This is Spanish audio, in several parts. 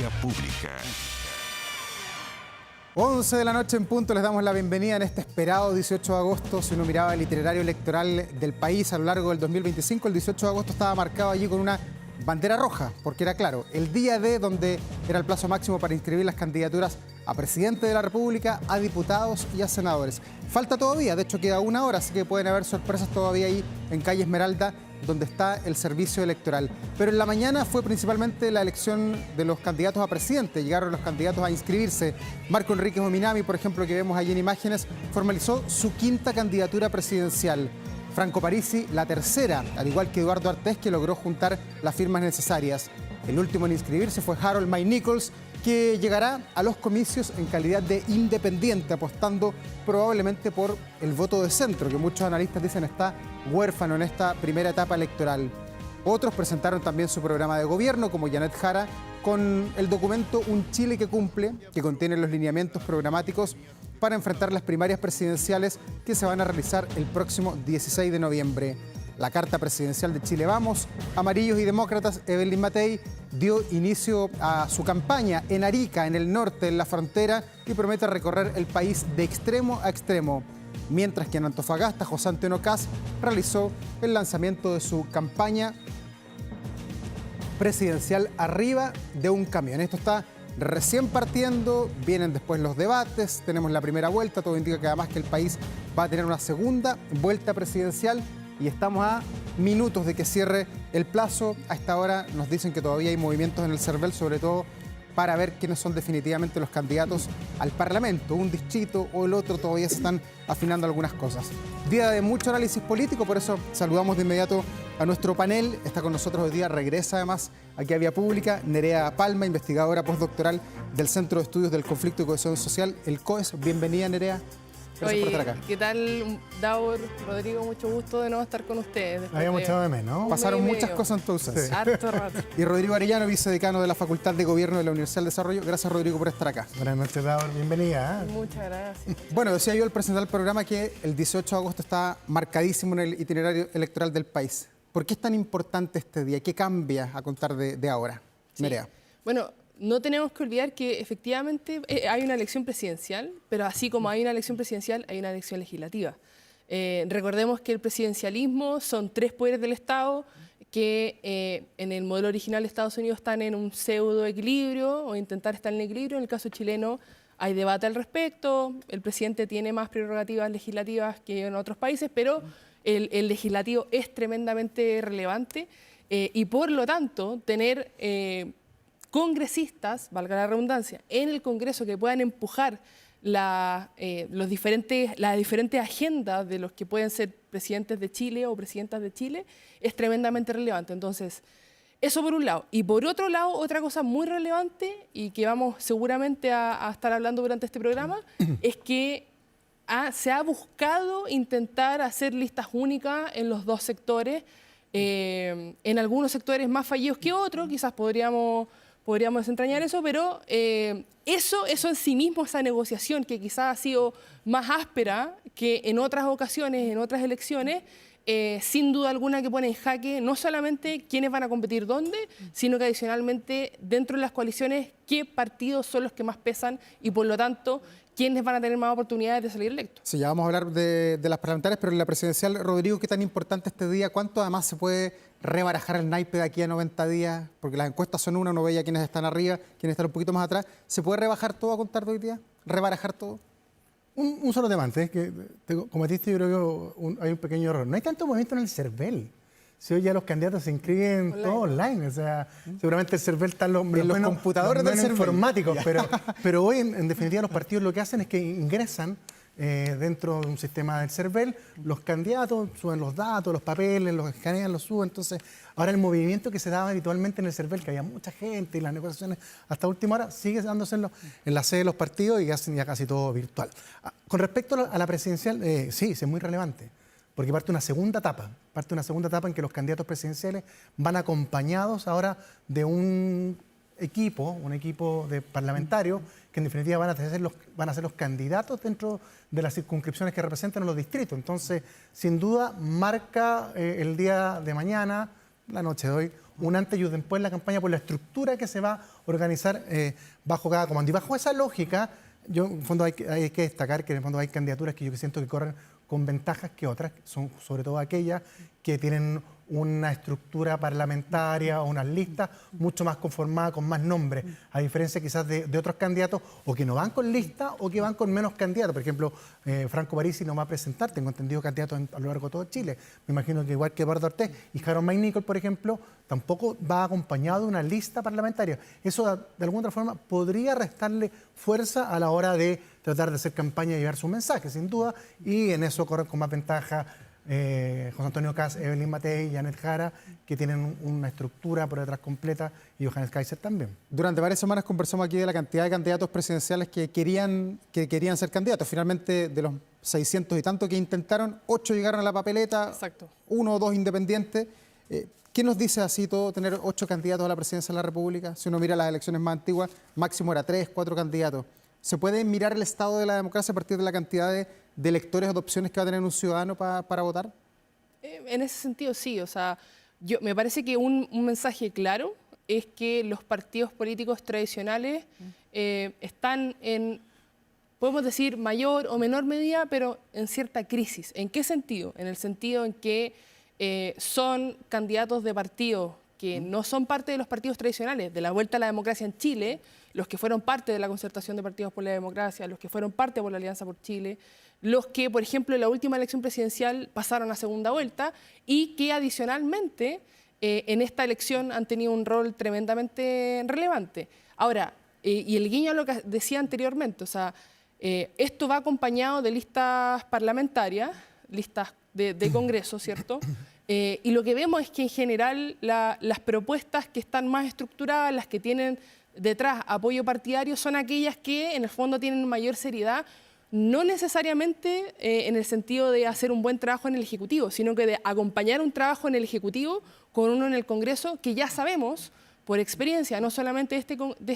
vía pública. 11 de la noche en punto, les damos la bienvenida en este esperado 18 de agosto. Si uno miraba el itinerario electoral del país a lo largo del 2025, el 18 de agosto estaba marcado allí con una bandera roja, porque era claro, el día D, donde era el plazo máximo para inscribir las candidaturas a presidente de la República, a diputados y a senadores. Falta todavía, de hecho queda una hora, así que pueden haber sorpresas todavía ahí en calle Esmeralda, donde está el servicio electoral. Pero en la mañana fue principalmente la elección de los candidatos a presidente. Llegaron los candidatos a inscribirse. Marco Enríquez Ominami, por ejemplo, que vemos allí en imágenes, formalizó su quinta candidatura presidencial. Franco Parisi, la tercera, al igual que Eduardo Artés, que logró juntar las firmas necesarias. El último en inscribirse fue Harold May Nichols, que llegará a los comicios en calidad de independiente, apostando probablemente por el voto de centro, que muchos analistas dicen está huérfano en esta primera etapa electoral. Otros presentaron también su programa de gobierno, como Janet Jara, con el documento Un Chile que cumple, que contiene los lineamientos programáticos para enfrentar las primarias presidenciales que se van a realizar el próximo 16 de noviembre. La carta presidencial de Chile Vamos, Amarillos y Demócratas, Evelyn Matei, dio inicio a su campaña en Arica, en el norte, en la frontera, y promete recorrer el país de extremo a extremo. Mientras que en Antofagasta, José Antonio Kast realizó el lanzamiento de su campaña presidencial arriba de un camión. Esto está recién partiendo, vienen después los debates, tenemos la primera vuelta, todo indica que además que el país va a tener una segunda vuelta presidencial y estamos a minutos de que cierre el plazo. A esta hora nos dicen que todavía hay movimientos en el CERVEL, sobre todo para ver quiénes son definitivamente los candidatos al Parlamento. Un distrito o el otro, todavía se están afinando algunas cosas. Día de mucho análisis político, por eso saludamos de inmediato a nuestro panel. Está con nosotros hoy día, regresa además aquí a Vía Pública, Nerea Palma, investigadora postdoctoral del Centro de Estudios del Conflicto y Cohesión Social, el COES. Bienvenida, Nerea. Gracias por estar acá. ¿Qué tal, Davor, Rodrigo? Mucho gusto de nuevo estar con ustedes. Habíamos echado de menos, ¿no? Pasaron muchas cosas entonces. Sí. Harto rato. Y Rodrigo Arellano, vicedecano de la Facultad de Gobierno de la Universidad del Desarrollo. Gracias, Rodrigo, por estar acá. Buenas noches, Davor. Bienvenida. Muchas gracias. Bueno, decía yo al presentar el programa que el 18 de agosto está marcadísimo en el itinerario electoral del país. ¿Por qué es tan importante este día? ¿Qué cambia a contar de ahora? Sí. Nerea. Bueno, no tenemos que olvidar que efectivamente hay una elección presidencial, pero así como hay una elección presidencial, hay una elección legislativa. Recordemos que el presidencialismo son tres poderes del Estado que en el modelo original de Estados Unidos están en un pseudo equilibrio o intentar estar en equilibrio. En el caso chileno hay debate al respecto, el presidente tiene más prerrogativas legislativas que en otros países, pero el legislativo es tremendamente relevante y por lo tanto tener congresistas, valga la redundancia, en el Congreso que puedan empujar las diferentes agendas de los que pueden ser presidentes de Chile o presidentas de Chile, es tremendamente relevante. Entonces, eso por un lado. Y por otro lado, otra cosa muy relevante y que vamos seguramente a estar hablando durante este programa, es que se ha buscado intentar hacer listas únicas en los dos sectores, en algunos sectores más fallidos que otros, quizás podríamos desentrañar eso, pero eso en sí mismo, esa negociación que quizás ha sido más áspera que en otras ocasiones, en otras elecciones, sin duda alguna que pone en jaque no solamente quiénes van a competir dónde, sino que adicionalmente dentro de las coaliciones qué partidos son los que más pesan y por lo tanto quiénes van a tener más oportunidades de salir electos. Sí, ya vamos a hablar de las parlamentarias, pero en la presidencial, Rodrigo, ¿qué tan importante este día? ¿Cuánto además se puede rebarajar el naipe de aquí a 90 días? Porque las encuestas son uno ve ya quiénes están arriba, quiénes están un poquito más atrás. ¿Se puede rebajar todo a contar de hoy día? ¿Rebarajar todo? Un solo tema antes, que te cometiste, yo creo que hay un pequeño error. No hay tanto movimiento en el CERVEL. Si hoy ya los candidatos se inscriben todos online, o sea, seguramente el CERVEL está en los computadores del CERVEL informáticos, pero hoy en definitiva los partidos lo que hacen es que ingresan dentro de un sistema del CERVEL, los candidatos suben los datos, los papeles, los escanean, los suben. Entonces, ahora el movimiento que se daba habitualmente en el CERVEL, que había mucha gente y las negociaciones hasta última hora, sigue dándose en la sede de los partidos y hacen ya casi todo virtual. Con respecto a la presidencial, sí, es muy relevante, porque parte una segunda etapa en que los candidatos presidenciales van acompañados ahora de un equipo de parlamentarios que en definitiva van a ser los candidatos dentro de las circunscripciones que representan los distritos. Entonces, sin duda, marca el día de mañana la noche de hoy, un antes y un después en la campaña por la estructura que se va a organizar bajo cada comando. Y bajo esa lógica, yo en el fondo hay que destacar que en el fondo hay candidaturas que yo siento que corren con ventajas que otras, son sobre todo aquellas que tienen una estructura parlamentaria o unas listas mucho más conformadas, con más nombres, a diferencia quizás de otros candidatos o que no van con lista o que van con menos candidatos. Por ejemplo, Franco Parisi no va a presentar, tengo entendido, candidatos a lo largo de todo Chile. Me imagino que igual que Eduardo Ortiz y Harold Maynicol, por ejemplo, tampoco va acompañado de una lista parlamentaria. Eso, de alguna otra forma, podría restarle fuerza a la hora de tratar de hacer campaña y llevar su mensaje, sin duda, y en eso corren con más ventaja José Antonio Kast, Evelyn Matei, Janet Jara, que tienen una estructura por detrás completa, y Johannes Kaiser también. Durante varias semanas conversamos aquí de la cantidad de candidatos presidenciales que querían ser candidatos. Finalmente, de los 600 y tanto que intentaron, 8 llegaron a la papeleta, Exacto. 1 o 2 independientes. ¿Qué nos dice así todo tener 8 candidatos a la presidencia de la República? Si uno mira las elecciones más antiguas, máximo era 3, 4 candidatos. ¿Se puede mirar el estado de la democracia a partir de la cantidad de electores o de opciones que va a tener un ciudadano para votar? En ese sentido, sí. O sea, me parece que un mensaje claro es que los partidos políticos tradicionales están en, podemos decir, mayor o menor medida, pero en cierta crisis. ¿En qué sentido? En el sentido en que son candidatos de partidos que no son parte de los partidos tradicionales, de la vuelta a la democracia en Chile, los que fueron parte de la concertación de partidos por la democracia, los que fueron parte por la Alianza por Chile, los que, por ejemplo, en la última elección presidencial pasaron a segunda vuelta y que adicionalmente en esta elección han tenido un rol tremendamente relevante. Ahora, y el guiño a lo que decía anteriormente, o sea, esto va acompañado de listas parlamentarias, listas de Congreso, ¿cierto? Y lo que vemos es que en general las propuestas que están más estructuradas, las que tienen detrás apoyo partidario, son aquellas que en el fondo tienen mayor seriedad, no necesariamente en el sentido de hacer un buen trabajo en el Ejecutivo, sino que de acompañar un trabajo en el Ejecutivo con uno en el Congreso, que ya sabemos por experiencia, no solamente de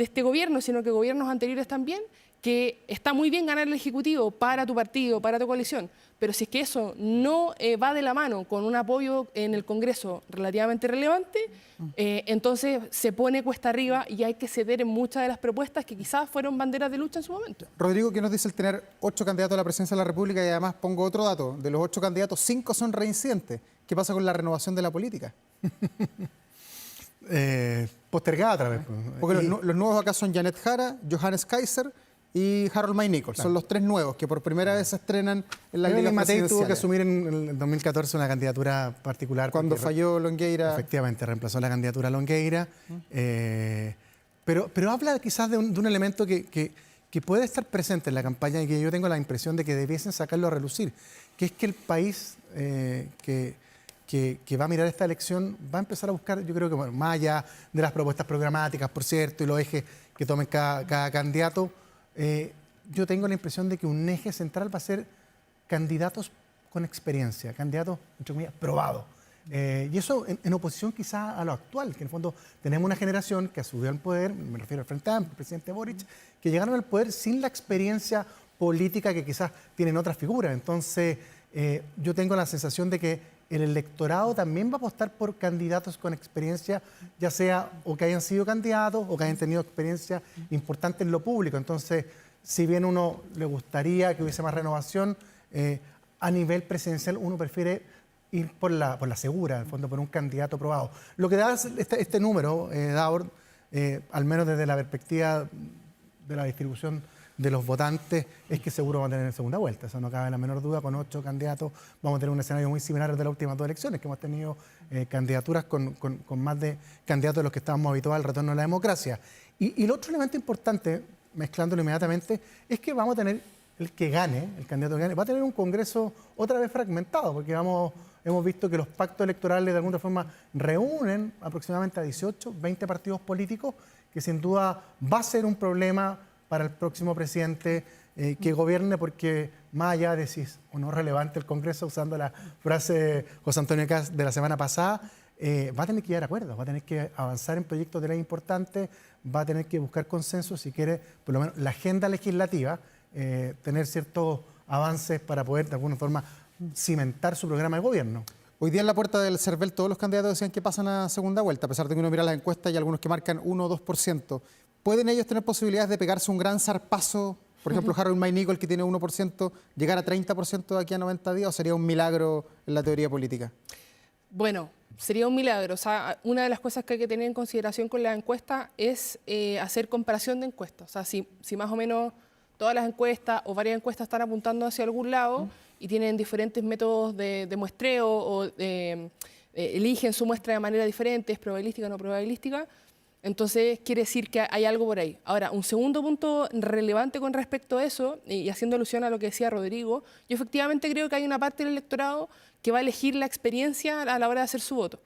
este gobierno, sino que gobiernos anteriores también, que está muy bien ganar el Ejecutivo para tu partido, para tu coalición, pero si es que eso no va de la mano con un apoyo en el Congreso relativamente relevante, entonces se pone cuesta arriba y hay que ceder en muchas de las propuestas que quizás fueron banderas de lucha en su momento. Rodrigo, ¿qué nos dice el tener 8 candidatos a la presidencia de la República? Y además pongo otro dato, de los 8 candidatos, 5 son reincidentes. ¿Qué pasa con la renovación de la política? Postergada otra vez. Porque los nuevos acá son Janet Jara, Johannes Kaiser y Harold Maynicol. Claro. Son los 3 nuevos que por primera vez se estrenan en la Evelyn Matei tuvo que asumir en el 2014 una candidatura particular. Cuando falló Longueira. Efectivamente, reemplazó la candidatura a Longueira. Pero habla quizás de un elemento que puede estar presente en la campaña y que yo tengo la impresión de que debiesen sacarlo a relucir, que es que el país que va a mirar esta elección va a empezar a buscar, yo creo que, bueno, más allá de las propuestas programáticas, por cierto, y los ejes que tomen cada candidato, yo tengo la impresión de que un eje central va a ser candidatos con experiencia, candidatos, entre comillas, probados. Y eso en oposición quizá a lo actual, que en el fondo tenemos una generación que subió al poder, me refiero al Frente Amplio, al presidente Boric, que llegaron al poder sin la experiencia política que quizás tienen otras figuras. Entonces, yo tengo la sensación de que el electorado también va a apostar por candidatos con experiencia, ya sea o que hayan sido candidatos o que hayan tenido experiencia importante en lo público. Entonces, si bien uno le gustaría que hubiese más renovación, a nivel presidencial uno prefiere ir por la segura, en el fondo, por un candidato probado. Lo que da este número, Davor, al menos desde la perspectiva de la distribución de los votantes, es que seguro van a tener segunda vuelta. Eso no cabe la menor duda. Con 8 candidatos vamos a tener un escenario muy similar al de las últimas 2 elecciones, que hemos tenido candidaturas con más de candidatos de los que estábamos habituados al retorno a la democracia. Y el otro elemento importante, mezclándolo inmediatamente, es que vamos a tener el que gane, el candidato que gane, va a tener un Congreso otra vez fragmentado, porque hemos visto que los pactos electorales de alguna forma reúnen aproximadamente a 18, 20 partidos políticos, que sin duda va a ser un problema para el próximo presidente que gobierne, porque más allá de si es o no relevante el Congreso, usando la frase de José Antonio Kast de la semana pasada, va a tener que llegar a acuerdos, va a tener que avanzar en proyectos de ley importantes, va a tener que buscar consenso si quiere, por lo menos la agenda legislativa, tener ciertos avances para poder de alguna forma cimentar su programa de gobierno. Hoy día en la puerta del CERVEL todos los candidatos decían que pasan a segunda vuelta, a pesar de que uno mira las encuestas y algunos que marcan 1 o 2%. ¿Pueden ellos tener posibilidades de pegarse un gran zarpazo? Por ejemplo, Harold May Nichols, que tiene 1%, llegar a 30% de aquí a 90 días, ¿o sería un milagro en la teoría política? Bueno, sería un milagro. O sea, una de las cosas que hay que tener en consideración con la encuesta es hacer comparación de encuestas. O sea, si más o menos todas las encuestas o varias encuestas están apuntando hacia algún lado y tienen diferentes métodos de muestreo o eligen su muestra de manera diferente, es probabilística o no probabilística, entonces quiere decir que hay algo por ahí. Ahora, un segundo punto relevante con respecto a eso, y haciendo alusión a lo que decía Rodrigo, yo efectivamente creo que hay una parte del electorado que va a elegir la experiencia a la hora de hacer su voto.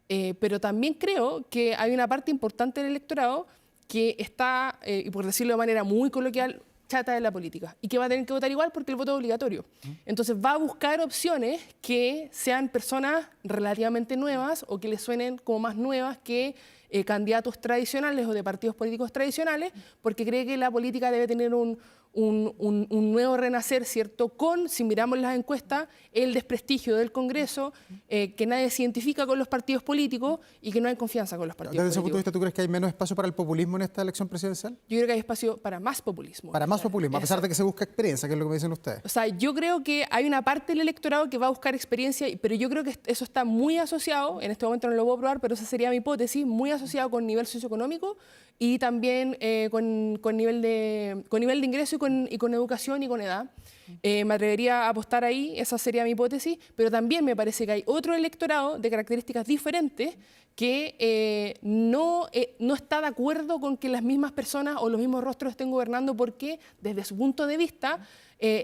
Pero también creo que hay una parte importante del electorado que está, y por decirlo de manera muy coloquial, chata de la política y que va a tener que votar igual porque el voto es obligatorio. Entonces va a buscar opciones que sean personas relativamente nuevas o que le suenen como más nuevas que candidatos tradicionales o de partidos políticos tradicionales, porque cree que la política debe tener un nuevo renacer, ¿cierto? Con, si miramos las encuestas, el desprestigio del Congreso, que nadie se identifica con los partidos políticos y que no hay confianza con los partidos Desde ese políticos. punto de vista, ¿tú crees que hay menos espacio para el populismo en esta elección presidencial? Yo creo que hay espacio para más populismo. Para más populismo, a pesar de que se busca experiencia, que es lo que me dicen ustedes. O sea, yo creo que hay una parte del electorado que va a buscar experiencia, pero yo creo que eso está muy asociado, en este momento no lo puedo probar, pero esa sería mi hipótesis, muy asociado con nivel socioeconómico y también con nivel de ingreso y con educación y con edad. Me atrevería a apostar ahí, esa sería mi hipótesis, pero también me parece que hay otro electorado de características diferentes que no está de acuerdo con que las mismas personas o los mismos rostros estén gobernando porque desde su punto de vista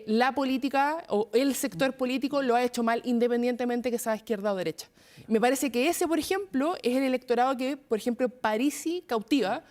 la política o el sector político lo ha hecho mal independientemente que sea izquierda o derecha. Me parece que ese, por ejemplo, es el electorado que, por ejemplo, Parisi cautiva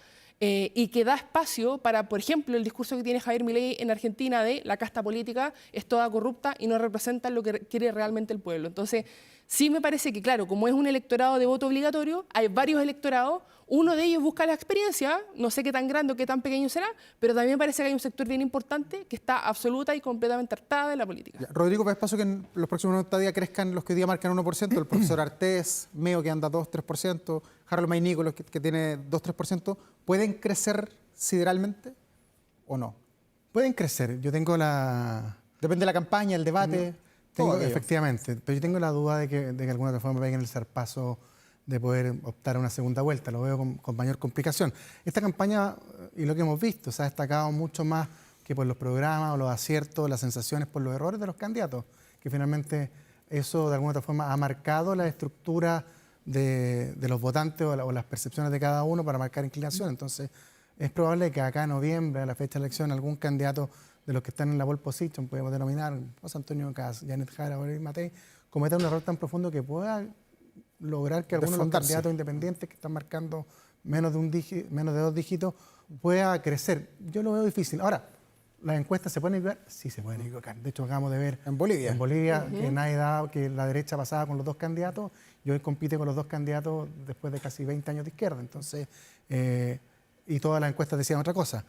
y que da espacio para, por ejemplo, el discurso que tiene Javier Milei en Argentina de la casta política es toda corrupta y no representa lo que quiere realmente el pueblo. Entonces, sí me parece que, claro, como es un electorado de voto obligatorio, hay varios electorados, uno de ellos busca la experiencia, no sé qué tan grande o qué tan pequeño será, pero también me parece que hay un sector bien importante que está absoluta y completamente hartada de la política. Ya, Rodrigo, ¿ves paso que en los próximos 90 días crezcan los que hoy día marcan 1%? El profesor Artés, Meo que anda 2-3%, Harold May Nichols que tiene 2-3%, ¿pueden crecer sideralmente o no? Pueden crecer. Yo tengo la... Depende de la campaña, el debate. Efectivamente, pero yo tengo la duda de que de alguna otra forma peguen el zarpazo de poder optar a una segunda vuelta. Lo veo con mayor complicación. Esta campaña, y lo que hemos visto, se ha destacado mucho más que por los programas o los aciertos, las sensaciones, por los errores de los candidatos, que finalmente eso de alguna otra forma ha marcado la estructura de los votantes o las percepciones de cada uno para marcar inclinación. Entonces, es probable que acá en noviembre, a la fecha de elección, algún candidato de los que están en la pole position, podemos denominar José Antonio Caz, Janet Jara o Eric Matei, cometa un error tan profundo que pueda lograr que algunos de los candidatos independientes que están marcando menos de 2 dígitos pueda crecer. Yo lo veo difícil. Ahora, ¿las encuestas se pueden equivocar? Sí, se pueden equivocar. De hecho, acabamos de ver en Bolivia, que nadie daba, que la derecha pasaba con los 2 candidatos y hoy compite con los 2 candidatos después de casi 20 años de izquierda. Entonces, y todas las encuestas decían otra cosa.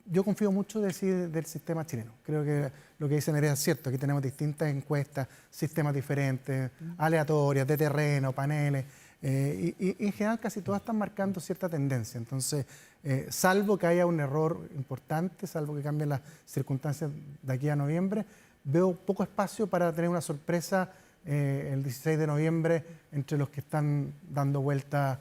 Yo confío mucho del sistema chileno. Creo que lo que dicen es cierto. Aquí tenemos distintas encuestas, sistemas diferentes, aleatorias, de terreno, paneles. Y en general casi todas están marcando cierta tendencia. Entonces, salvo que haya un error importante, salvo que cambien las circunstancias de aquí a noviembre, veo poco espacio para tener una sorpresa el 16 de noviembre entre los que están dando vuelta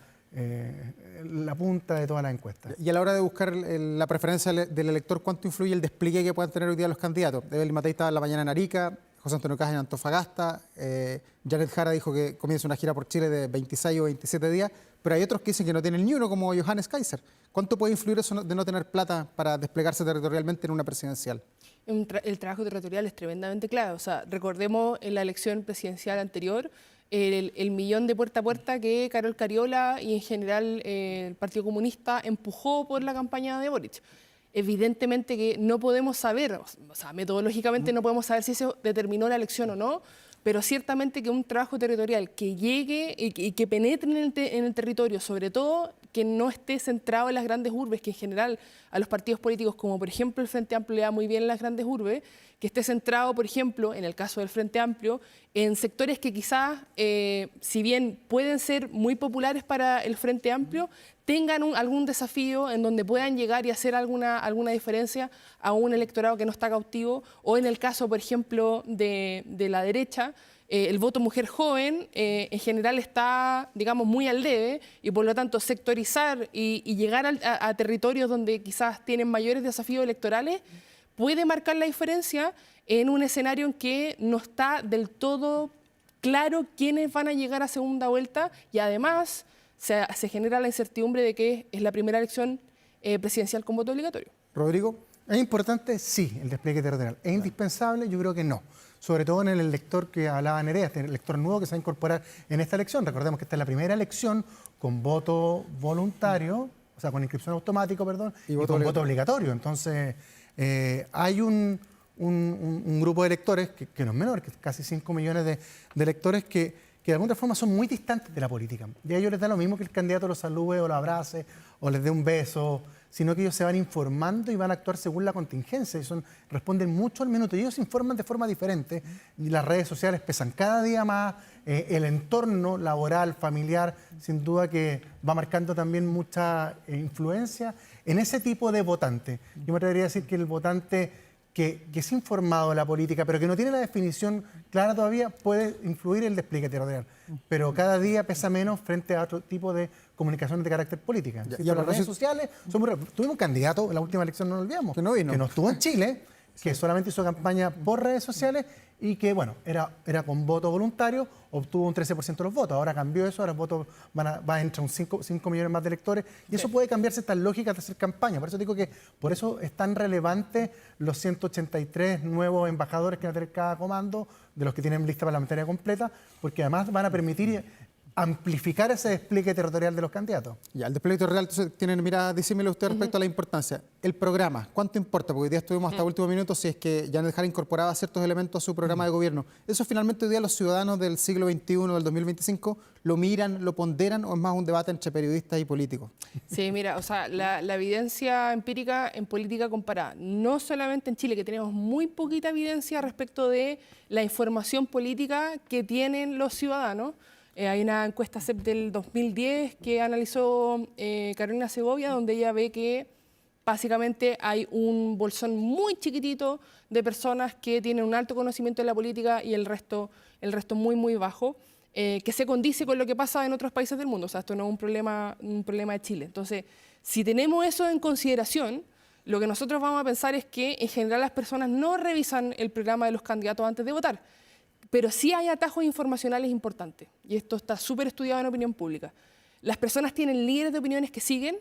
la punta de todas las encuestas. Y a la hora de buscar la preferencia del elector, ¿cuánto influye el despliegue que puedan tener hoy día los candidatos? Evelyn Matei estaba en la mañana en Arica, José Antonio Caz en Antofagasta, Janet Jara dijo que comienza una gira por Chile de 26 o 27 días, pero hay otros que dicen que no tienen ni uno, como Johannes Kaiser. ¿Cuánto puede influir eso de no tener plata para desplegarse territorialmente en una presidencial? El trabajo territorial es tremendamente clave. O sea, recordemos en la elección presidencial anterior, el millón de puerta a puerta que Carol Cariola y en general el Partido Comunista empujó por la campaña de Boric. Evidentemente que no podemos saber, o sea, metodológicamente no podemos saber si eso determinó la elección o no, pero ciertamente que un trabajo territorial que llegue y que penetre en el territorio, sobre todo que no esté centrado en las grandes urbes, que en general a los partidos políticos, como por ejemplo el Frente Amplio le da muy bien en las grandes urbes, que esté centrado, por ejemplo, en el caso del Frente Amplio, en sectores que quizás, si bien pueden ser muy populares para el Frente Amplio, tengan algún desafío en donde puedan llegar y hacer alguna diferencia a un electorado que no está cautivo, o en el caso, por ejemplo, de la derecha, el voto mujer joven en general está, digamos, muy al debe, y por lo tanto sectorizar y llegar a territorios donde quizás tienen mayores desafíos electorales puede marcar la diferencia en un escenario en que no está del todo claro quiénes van a llegar a segunda vuelta, y además se genera la incertidumbre de que es la primera elección presidencial con voto obligatorio. Rodrigo. ¿Es importante? Sí, el despliegue territorial. ¿Es indispensable? Yo creo que no. Sobre todo en el elector que hablaba Nerea, este elector nuevo que se va a incorporar en esta elección. Recordemos que esta es la primera elección con voto voluntario, o sea, con inscripción automática, perdón, y con voto obligatorio. Entonces, hay un grupo de electores, que no es menor, que casi 5 millones de electores que de alguna forma son muy distantes de la política. Y a ellos les da lo mismo que el candidato los salude o los abrace o les dé un beso, sino que ellos se van informando y van a actuar según la contingencia. Y responden mucho al minuto y ellos se informan de forma diferente. Y las redes sociales pesan cada día más. El entorno laboral, familiar, sin duda que va marcando también mucha influencia en ese tipo de votante. Yo me atrevería a decir que el votante que es informado de la política, pero que no tiene la definición clara todavía, puede influir el despliegue territorial. Pero cada día pesa menos frente a otro tipo de comunicaciones de carácter política. Y las redes sociales son muy... Tuvimos un candidato en la última elección, no lo olvidamos, que no estuvo en Chile, que solamente hizo campaña por redes sociales y que, bueno, era con voto voluntario, obtuvo un 13% de los votos. Ahora cambió eso, ahora el voto va entre un 5 millones más de electores, y eso puede cambiarse estas lógicas de hacer campaña. Por eso digo que por eso es tan relevante los 183 nuevos embajadores que va a tener cada comando, de los que tienen lista parlamentaria completa, porque además van a permitir amplificar ese despliegue territorial de los candidatos. Ya, el despliegue territorial, entonces, tienen mirada, dísmelo usted respecto a la importancia. El programa, ¿cuánto importa? Porque hoy día estuvimos hasta último minuto, si es que Janet Jara incorporaba ciertos elementos a su programa de gobierno. ¿Eso finalmente hoy día los ciudadanos del siglo XXI, del 2025, lo miran, lo ponderan, o es más un debate entre periodistas y políticos? Sí, mira, o sea, la evidencia empírica en política comparada, no solamente en Chile, que tenemos muy poquita evidencia respecto de la información política que tienen los ciudadanos. Hay una encuesta CEP del 2010 que analizó Carolina Segovia, donde ella ve que básicamente hay un bolsón muy chiquitito de personas que tienen un alto conocimiento de la política y el resto muy, muy bajo, que se condice con lo que pasa en otros países del mundo. O sea, esto no es un problema de Chile. Entonces, si tenemos eso en consideración, lo que nosotros vamos a pensar es que en general las personas no revisan el programa de los candidatos antes de votar. Pero sí hay atajos informacionales importantes, y esto está súper estudiado en opinión pública. Las personas tienen líderes de opiniones que siguen,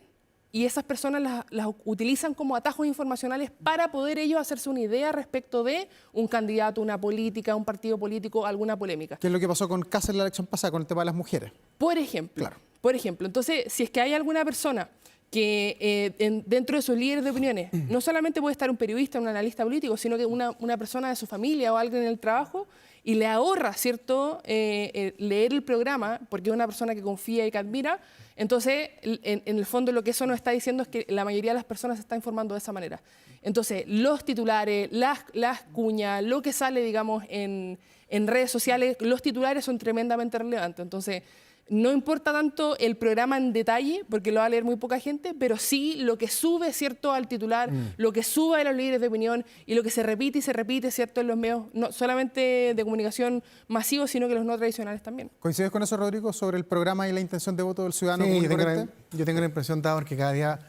y esas personas las utilizan como atajos informacionales para poder ellos hacerse una idea respecto de un candidato, una política, un partido político, alguna polémica. ¿Qué es lo que pasó con Kast en la elección pasada con el tema de las mujeres? Por ejemplo, Claro. Por ejemplo, entonces, si es que hay alguna persona que dentro de sus líderes de opiniones, no solamente puede estar un periodista, un analista político, sino que una persona de su familia o alguien en el trabajo, y le ahorra, ¿cierto?, leer el programa, porque es una persona que confía y que admira. Entonces, en el fondo, lo que eso nos está diciendo es que la mayoría de las personas se está informando de esa manera. Entonces, los titulares, las cuñas, lo que sale, digamos, en redes sociales, los titulares son tremendamente relevantes. Entonces, no importa tanto el programa en detalle, porque lo va a leer muy poca gente, pero sí lo que sube, ¿cierto?, al titular, lo que sube a los líderes de opinión y lo que se repite y se repite, ¿cierto?, en los medios, no solamente de comunicación masivos, sino que los no tradicionales también. ¿Coincides con eso, Rodrigo, sobre el programa y la intención de voto del ciudadano? Sí, común yo tengo la impresión, Davor, que cada día,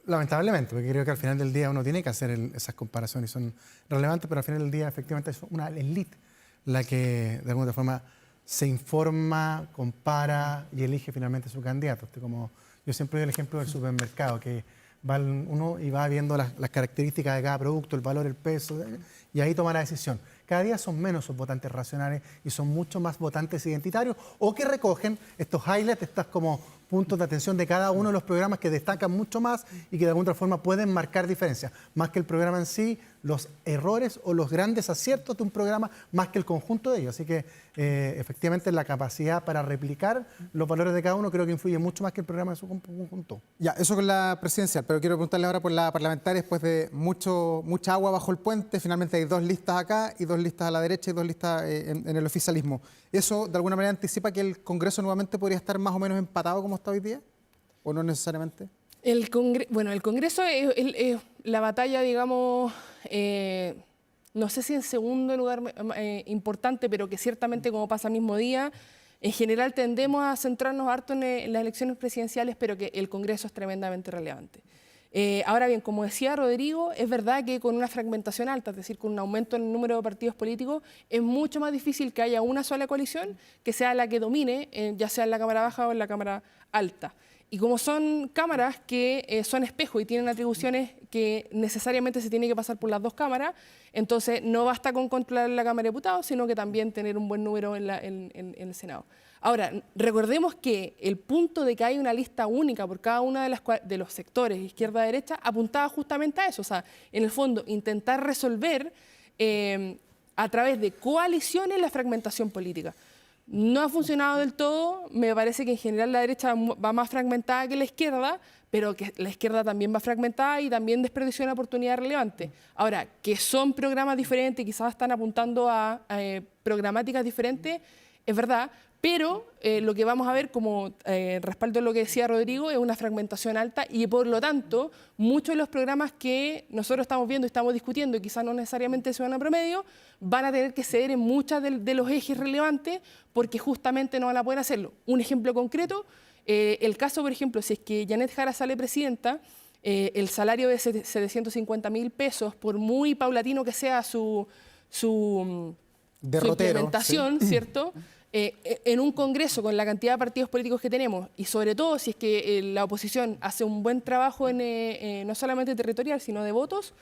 lamentablemente, porque creo que al final del día uno tiene que hacer esas comparaciones, son relevantes, pero al final del día efectivamente es una élite la que de alguna forma se informa, compara y elige finalmente su candidato. Como yo siempre doy el ejemplo del supermercado, que va uno y va viendo las características de cada producto, el valor, el peso, y ahí toma la decisión. Cada día son menos los votantes racionales y son mucho más votantes identitarios, o que recogen estos highlights, estas como puntos de atención de cada uno de los programas que destacan mucho más y que de alguna forma pueden marcar diferencias, más que el programa en sí, los errores o los grandes aciertos de un programa, más que el conjunto de ellos. Así que efectivamente la capacidad para replicar los valores de cada uno creo que influye mucho más que el programa en su conjunto. Ya, eso con la presidencial, pero quiero preguntarle ahora por la parlamentaria. Después de mucha agua bajo el puente, finalmente hay 2 listas acá y 2 listas a la derecha y 2 listas en el oficialismo. ¿Eso de alguna manera anticipa que el Congreso nuevamente podría estar más o menos empatado como está hoy día? ¿O no necesariamente? El Congreso es la batalla, digamos, no sé si en segundo lugar importante, pero que ciertamente, como pasa el mismo día, en general tendemos a centrarnos harto en las elecciones presidenciales, pero que el Congreso es tremendamente relevante. Ahora bien, como decía Rodrigo, es verdad que con una fragmentación alta, es decir, con un aumento en el número de partidos políticos, es mucho más difícil que haya una sola coalición que sea la que domine, ya sea en la Cámara Baja o en la Cámara Alta. Y como son cámaras que son espejo y tienen atribuciones que necesariamente se tiene que pasar por las 2 cámaras, entonces no basta con controlar la Cámara de Diputados, sino que también tener un buen número en el Senado. Ahora, recordemos que el punto de que hay una lista única por cada uno de los sectores, izquierda-derecha, apuntaba justamente a eso. O sea, en el fondo, intentar resolver a través de coaliciones la fragmentación política. No ha funcionado del todo, me parece que en general la derecha va más fragmentada que la izquierda, pero que la izquierda también va fragmentada y también desperdició una oportunidad relevante. Ahora, que son programas diferentes, quizás están apuntando a programáticas diferentes, es verdad, pero lo que vamos a ver como respaldo a lo que decía Rodrigo es una fragmentación alta y por lo tanto muchos de los programas que nosotros estamos viendo y estamos discutiendo y quizás no necesariamente se van a promedio van a tener que ceder en muchos de los ejes relevantes porque justamente no van a poder hacerlo. Un ejemplo concreto, el caso por ejemplo si es que Janet Jara sale presidenta, el salario de 750.000 pesos por muy paulatino que sea su implementación, ¿sí? ¿Cierto? En un Congreso con la cantidad de partidos políticos que tenemos y sobre todo si es que la oposición hace un buen trabajo no solamente territorial sino de votos,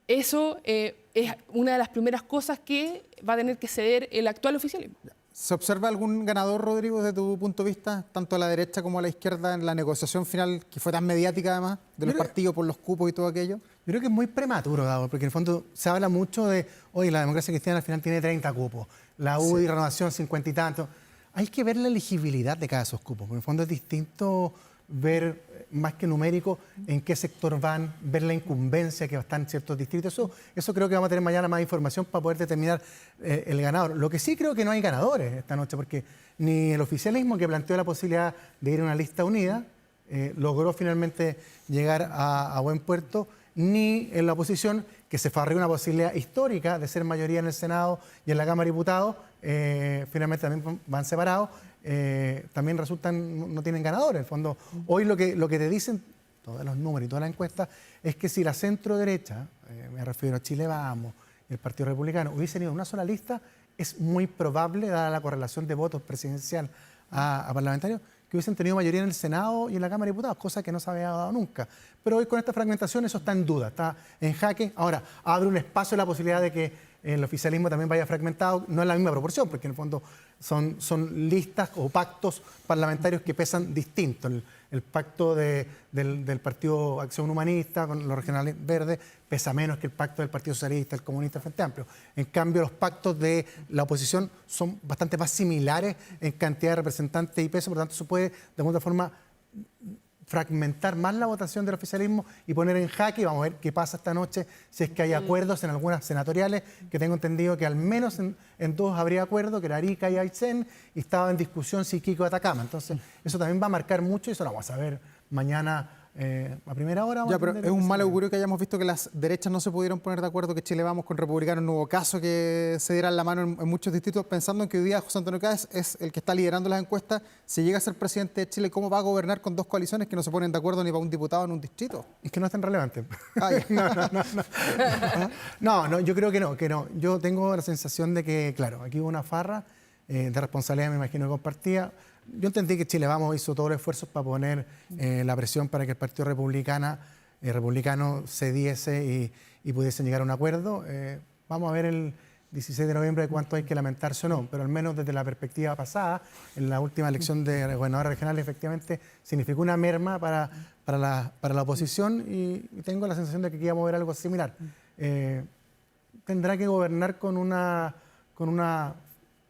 eso es una de las primeras cosas que va a tener que ceder el actual oficialismo. ¿Se observa algún ganador, Rodrigo, desde tu punto de vista, tanto a la derecha como a la izquierda, en la negociación final, que fue tan mediática además, de los partidos por los cupos y todo aquello? Yo creo que es muy prematuro, Dado, porque en el fondo se habla mucho de, oye, la democracia cristiana al final tiene 30 cupos, la UDI sí. Renovación 50 y tantos. Hay que ver la elegibilidad de cada de esos cupos, porque en el fondo es distinto ver, más que numérico, en qué sector van, ver la incumbencia que está en ciertos distritos. Eso creo que vamos a tener mañana más información para poder determinar el ganador. Lo que sí creo que no hay ganadores esta noche, porque ni el oficialismo, que planteó la posibilidad de ir a una lista unida, logró finalmente llegar a buen puerto, ni en la oposición, que se farrió una posibilidad histórica de ser mayoría en el Senado y en la Cámara de Diputados, finalmente también van separados, también resultan, no tienen ganadores. En el fondo, hoy lo que te dicen todos los números y todas las encuestas es que si la centro derecha, me refiero a Chile Vamos, el Partido Republicano, hubiesen ido a una sola lista, es muy probable, dada la correlación de votos presidencial a parlamentarios, que hubiesen tenido mayoría en el Senado y en la Cámara de Diputados, cosa que no se había dado nunca. Pero hoy con esta fragmentación eso está en duda, está en jaque. Ahora, abre un espacio la posibilidad de que el oficialismo también vaya fragmentado, no en la misma proporción, porque en el fondo son listas o pactos parlamentarios que pesan distinto. El pacto del Partido Acción Humanista con los regionales verdes pesa menos que el pacto del Partido Socialista, el Comunista, el Frente Amplio. En cambio, los pactos de la oposición son bastante más similares en cantidad de representantes y peso, por lo tanto, eso puede, de alguna forma, fragmentar más la votación del oficialismo y poner en jaque, y vamos a ver qué pasa esta noche, si es que hay acuerdos en algunas senatoriales, que tengo entendido que al menos en 2 habría acuerdo, que era Arica y Aysén, y estaba en discusión Siquico y Atacama. Entonces, eso también va a marcar mucho y eso lo vamos a ver mañana a primera hora. Ya, pero es un mal augurio que hayamos visto que las derechas no se pudieron poner de acuerdo, que Chile Vamos con Republicanos, no hubo caso que se dieran la mano en muchos distritos, pensando en que hoy día José Antonio Caz es el que está liderando las encuestas. Si llega a ser presidente de Chile, ¿cómo va a gobernar con 2 coaliciones que no se ponen de acuerdo ni para un diputado en un distrito? Es que no es tan relevante. No, yo creo que no. Yo tengo la sensación de que, claro, aquí hubo una farra de responsabilidad, me imagino, compartida. Yo entendí que Chile Vamos hizo todos los esfuerzos para poner la presión para que el Partido Republicano cediese y pudiesen llegar a un acuerdo. Vamos a ver 16 de noviembre de cuánto hay que lamentarse o no, pero al menos desde la perspectiva pasada, en la última elección de gobernador regional, efectivamente significó una merma para la oposición y tengo la sensación de que aquí vamos a ver algo similar. Tendrá que gobernar con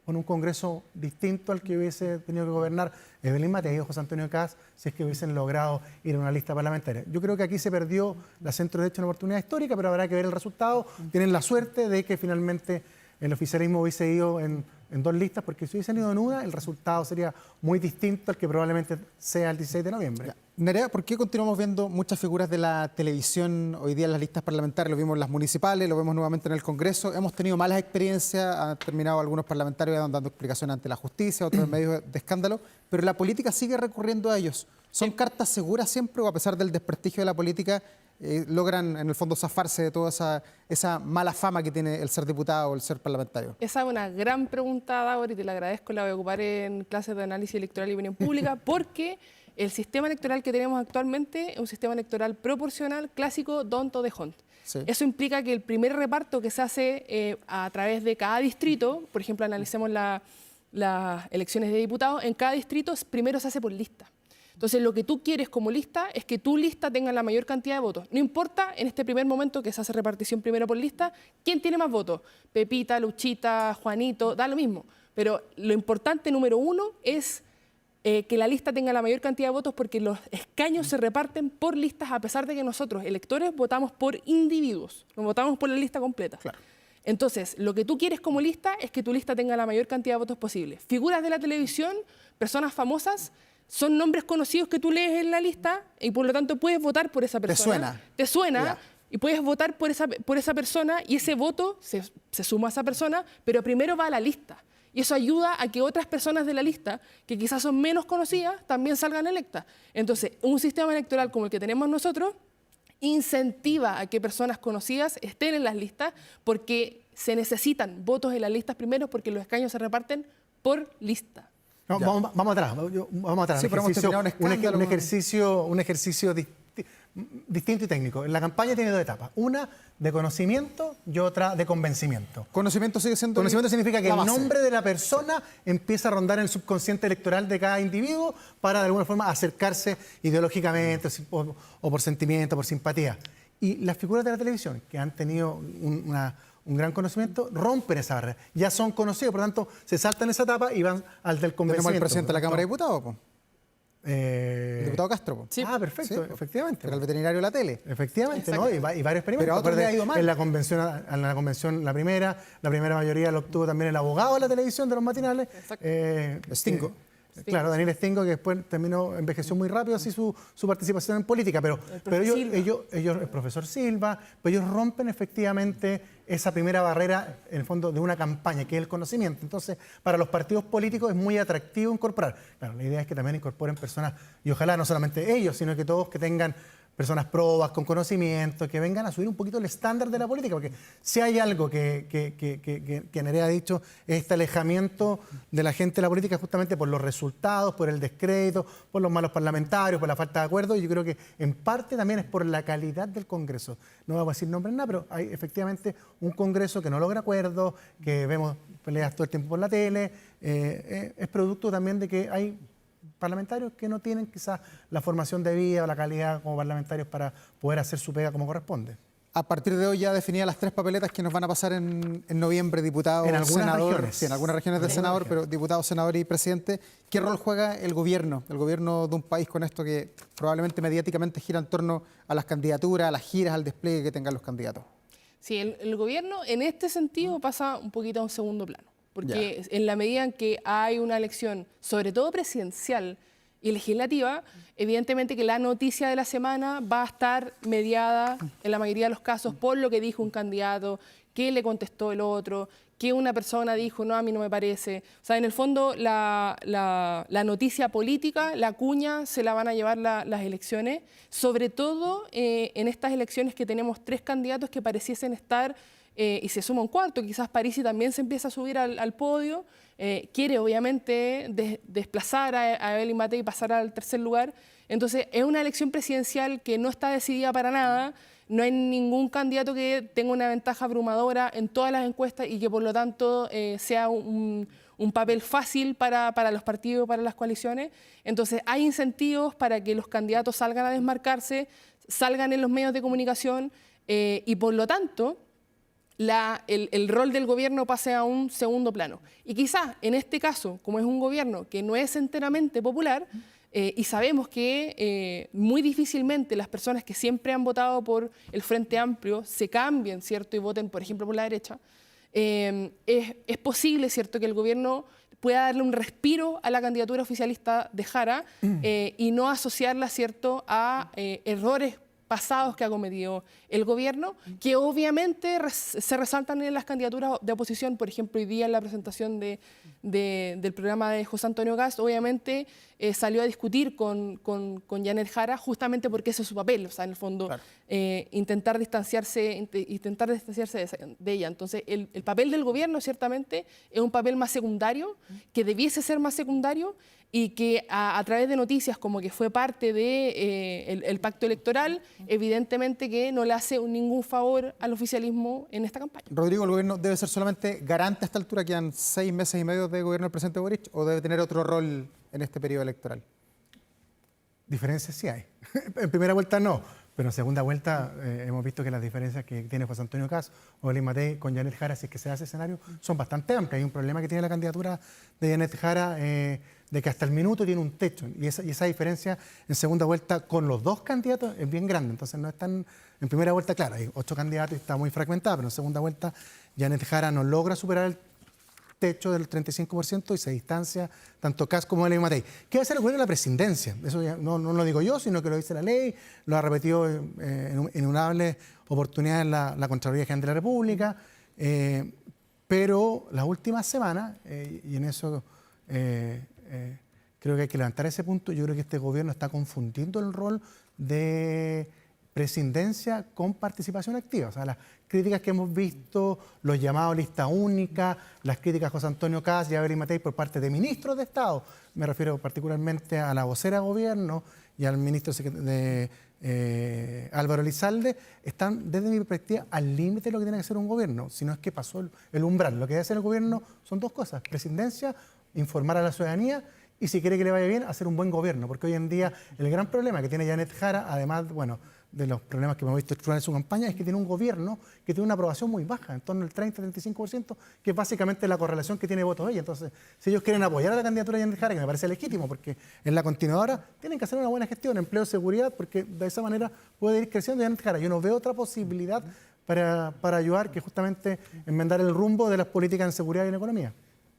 un Congreso distinto al que hubiese tenido que gobernar Evelyn Matei o José Antonio Kast si es que hubiesen logrado ir a una lista parlamentaria. Yo creo que aquí se perdió la centro-derecha una oportunidad histórica, pero habrá que ver el resultado. Tienen la suerte de que finalmente el oficialismo hubiese ido en 2 listas, porque si hubiesen ido en una, el resultado sería muy distinto al que probablemente sea el 16 de noviembre. Ya. Nerea, ¿por qué continuamos viendo muchas figuras de la televisión hoy día en las listas parlamentarias? Lo vimos en las municipales, lo vemos nuevamente en el Congreso. Hemos tenido malas experiencias, han terminado algunos parlamentarios dando explicaciones ante la justicia, otros en medio de escándalo, pero la política sigue recurriendo a ellos. ¿Son cartas seguras siempre o a pesar del desprestigio de la política logran en el fondo zafarse de toda esa mala fama que tiene el ser diputado o el ser parlamentario? Esa es una gran pregunta, Davor, y te la agradezco. La voy a ocupar en clases de análisis electoral y opinión pública, porque el sistema electoral que tenemos actualmente es un sistema electoral proporcional, clásico, D'Hondt o de Hont. Sí. Eso implica que el primer reparto que se hace a través de cada distrito, por ejemplo, analicemos las elecciones de diputados, en cada distrito primero se hace por lista. Entonces, lo que tú quieres como lista es que tu lista tenga la mayor cantidad de votos. No importa en este primer momento que se hace repartición primero por lista, quién tiene más votos. Pepita, Luchita, Juanito, da lo mismo. Pero lo importante, número uno, es que la lista tenga la mayor cantidad de votos, porque los escaños se reparten por listas, a pesar de que nosotros, electores, votamos por individuos, no votamos por la lista completa. Claro. Entonces, lo que tú quieres como lista es que tu lista tenga la mayor cantidad de votos posible. Figuras de la televisión, personas famosas, son nombres conocidos que tú lees en la lista y por lo tanto puedes votar por esa persona. ¿Te suena? Ya. Y puedes votar por esa persona y ese voto se suma a esa persona, pero primero va a la lista. Y eso ayuda a que otras personas de la lista, que quizás son menos conocidas, también salgan electas. Entonces, un sistema electoral como el que tenemos nosotros incentiva a que personas conocidas estén en las listas, porque se necesitan votos en las listas primero, porque los escaños se reparten por lista. No, vamos atrás. Sí, pero hemos terminado un escándalo. Un ejercicio distinto y técnico. La campaña tiene 2 etapas. Una de conocimiento y otra de convencimiento. Conocimiento sigue siendo... Conocimiento significa que la el base. nombre de la persona empieza a rondar en el subconsciente electoral de cada individuo para de alguna forma acercarse ideológicamente o por sentimiento, por simpatía. Y las figuras de la televisión, que han tenido un gran conocimiento, rompen esa barrera. Ya son conocidos, por lo tanto, se saltan esa etapa y van al del convencimiento. Tenemos al presidente de la Cámara de Diputados, po. El El diputado Castro, po. Sí. Ah, perfecto, Sí, efectivamente. Era el veterinario de la tele. Efectivamente, ¿no? Y varios experimentos. Pero a otros le ha ido mal. En la convención, la primera mayoría lo obtuvo también el abogado de la televisión de los matinales. Exacto. Stingo. Claro, Daniel Stingo, que después envejeció muy rápido así su participación en política, pero ellos, el profesor Silva, pero ellos rompen efectivamente esa primera barrera, en el fondo, de una campaña, que es el conocimiento. Entonces, para los partidos políticos es muy atractivo incorporar. Claro, la idea es que también incorporen personas, y ojalá no solamente ellos, sino que todos que tengan personas probas, con conocimiento, que vengan a subir un poquito el estándar de la política, porque si hay algo que Nerea ha dicho, es este alejamiento de la gente de la política justamente por los resultados, por el descrédito, por los malos parlamentarios, por la falta de acuerdo. Yo creo que en parte también es por la calidad del Congreso. No vamos a decir nombres nada, pero hay efectivamente un Congreso que no logra acuerdos, que vemos peleas todo el tiempo por la tele, es producto también de que hay parlamentarios que no tienen quizás la formación debida o la calidad como parlamentarios para poder hacer su pega como corresponde. A partir de hoy ya definía las 3 papeletas que nos van a pasar en noviembre, diputado, En algunas senador. regiones. Sí, en algunas regiones de senador, pero diputado, senador y presidente. ¿Qué rol juega el gobierno de un país con esto que probablemente mediáticamente gira en torno a las candidaturas, a las giras, al despliegue que tengan los candidatos? Sí, el gobierno en este sentido pasa un poquito a un segundo plano, porque en la medida en que hay una elección, sobre todo presidencial y legislativa, evidentemente que la noticia de la semana va a estar mediada en la mayoría de los casos por lo que dijo un candidato, qué le contestó el otro, qué una persona dijo, no, a mí no me parece. O sea, en el fondo la noticia política, la cuña, se la van a llevar las elecciones, sobre todo en estas elecciones que tenemos 3 candidatos que pareciesen estar y se suma un cuarto. Quizás Parisi también se empieza a subir al podio. Quiere obviamente desplazar a Evelyn Matei y pasar al tercer lugar. Entonces es una elección presidencial que no está decidida para nada. No hay ningún candidato que tenga una ventaja abrumadora en todas las encuestas y que por lo tanto sea un papel fácil para los partidos, para las coaliciones. Entonces hay incentivos para que los candidatos salgan a desmarcarse, salgan en los medios de comunicación y por lo tanto el rol del gobierno pase a un segundo plano. Y quizás en este caso, como es un gobierno que no es enteramente popular, y sabemos que muy difícilmente las personas que siempre han votado por el Frente Amplio se cambien, ¿cierto? Y voten, por ejemplo, por la derecha. Es posible, ¿cierto?, que el gobierno pueda darle un respiro a la candidatura oficialista de Jara y no asociarla, ¿cierto?, a errores pasados que ha cometido el gobierno, que obviamente se resaltan en las candidaturas de oposición. Por ejemplo, hoy día en la presentación del programa de José Antonio Kast, obviamente salió a discutir con Janet Jara justamente porque ese es su papel, o sea, en el fondo, claro, intentar distanciarse de ella. Entonces, el papel del gobierno ciertamente es un papel más secundario, que debiese ser más secundario, y que a través de noticias como que fue parte del pacto electoral, evidentemente que no le hace ningún favor al oficialismo en esta campaña. Rodrigo, ¿el gobierno debe ser solamente garante a esta altura? ¿Quedan 6 meses y medio de gobierno del presidente Boric o debe tener otro rol en este periodo electoral? Diferencias sí hay. En primera vuelta no, pero en segunda vuelta hemos visto que las diferencias que tiene José Antonio Kast o Evelyn Matei con Janet Jara, si es que se hace escenario, son bastante amplias. Hay un problema que tiene la candidatura de Janet Jara, de que hasta el minuto tiene un techo, y esa diferencia en segunda vuelta con los dos candidatos es bien grande. Entonces no están, en primera vuelta, claro, hay 8 candidatos y está muy fragmentada, pero en segunda vuelta Janet Jara no logra superar el techo del 35% y se distancia tanto Kast como Evelyn Matei. ¿Qué va a hacer el gobierno de la presidencia? Eso ya no lo digo yo, sino que lo dice la ley, lo ha repetido en innumerables oportunidades la Contraloría General de la República, pero las últimas semanas, y en eso creo que hay que levantar ese punto, yo creo que este gobierno está confundiendo el rol de presidencia con participación activa. O sea, las críticas que hemos visto, los llamados lista única, las críticas a José Antonio Kast y a Evelyn Matei por parte de ministros de Estado, me refiero particularmente a la vocera de gobierno y al ministro de Álvaro Elizalde, están desde mi perspectiva al límite de lo que tiene que hacer un gobierno, si no es que pasó el umbral. Lo que debe hacer el gobierno son 2 cosas: presidencia, informar a la ciudadanía, y si quiere que le vaya bien, hacer un buen gobierno, porque hoy en día el gran problema que tiene Janet Jara, además, bueno, de los problemas que hemos visto en su campaña, es que tiene un gobierno que tiene una aprobación muy baja, en torno al 30-35%, que es básicamente la correlación que tiene votos ella. Entonces, si ellos quieren apoyar a la candidatura de Janet Jara, que me parece legítimo, porque en la continuadora tienen que hacer una buena gestión, empleo, seguridad, porque de esa manera puede ir creciendo Janet Jara. Yo no veo otra posibilidad para ayudar que justamente enmendar el rumbo de las políticas en seguridad y en economía.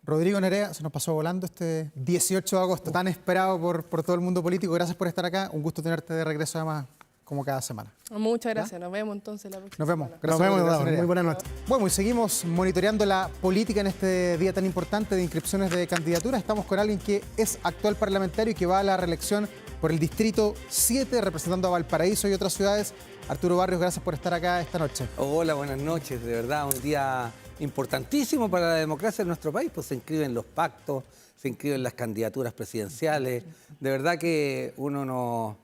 Rodrigo Nerea, se nos pasó volando este 18 de agosto, tan esperado por todo el mundo político. Gracias por estar acá. Un gusto tenerte de regreso, además, como cada semana. Muchas gracias. ¿Ya? Nos vemos entonces la próxima. Nos vemos. Semana. Gracias. Nos vemos. Muy buenas noches. Bueno, y seguimos monitoreando la política en este día tan importante de inscripciones de candidaturas. Estamos con alguien que es actual parlamentario y que va a la reelección por el Distrito 7, representando a Valparaíso y otras ciudades. Arturo Barrios, gracias por estar acá esta noche. Hola, buenas noches. De verdad, un día importantísimo para la democracia en nuestro país, pues se inscriben los pactos, se inscriben las candidaturas presidenciales. De verdad que uno no,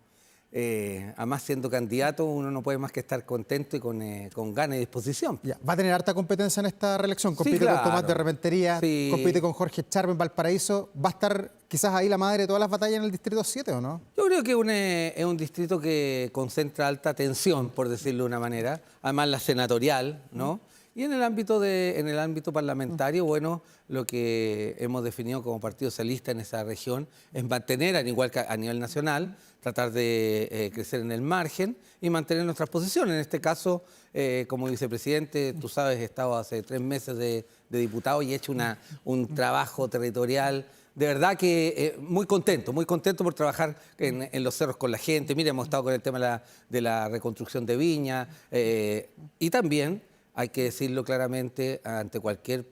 además siendo candidato, uno no puede más que estar contento y con ganas y disposición. Ya, va a tener harta competencia en esta reelección. Compite Sí, claro. con Tomás de Rementería, Sí. compite con Jorge Charpe en Valparaíso. ¿Va a estar quizás ahí la madre de todas las batallas en el Distrito 7 o no? Yo creo que es un distrito que concentra alta tensión, por decirlo de una manera, además la senatorial, ¿no? Y en el ámbito parlamentario, bueno, lo que hemos definido como Partido Socialista en esa región es mantener, al igual que a nivel nacional, tratar de crecer en el margen y mantener nuestras posiciones. En este caso, como vicepresidente, tú sabes, he estado hace 3 meses de diputado y he hecho un trabajo territorial. De verdad que muy contento por trabajar en los cerros con la gente. Mira, hemos estado con el tema de la reconstrucción de Viña y también, hay que decirlo claramente, ante cualquier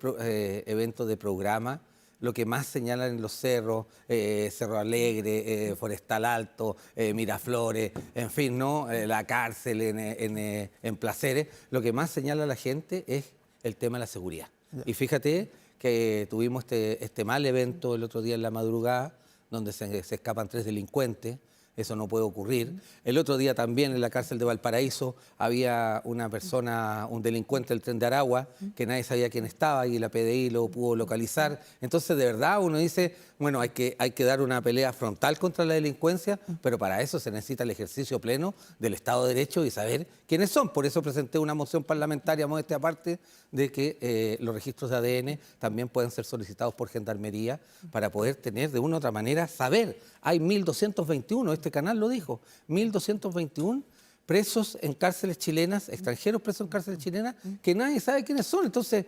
evento de programa, lo que más señalan en los cerros, Cerro Alegre, Forestal Alto, Miraflores, en fin, ¿no? La cárcel en Placeres, lo que más señala la gente es el tema de la seguridad. Y fíjate que tuvimos este mal evento el otro día en la madrugada, donde se escapan 3 delincuentes. Eso no puede ocurrir. El otro día también en la cárcel de Valparaíso había una persona, un delincuente del Tren de Aragua, que nadie sabía quién estaba y la PDI lo pudo localizar. Entonces, de verdad, uno dice, bueno, hay que dar una pelea frontal contra la delincuencia, pero para eso se necesita el ejercicio pleno del Estado de Derecho y saber quiénes son. Por eso presenté una moción parlamentaria, modestia aparte, de que los registros de ADN también pueden ser solicitados por Gendarmería para poder tener de una u otra manera saber. Hay 1.221, este canal lo dijo, 1.221 presos en cárceles chilenas, extranjeros presos en cárceles chilenas, que nadie sabe quiénes son. Entonces,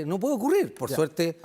no puede ocurrir. Por suerte,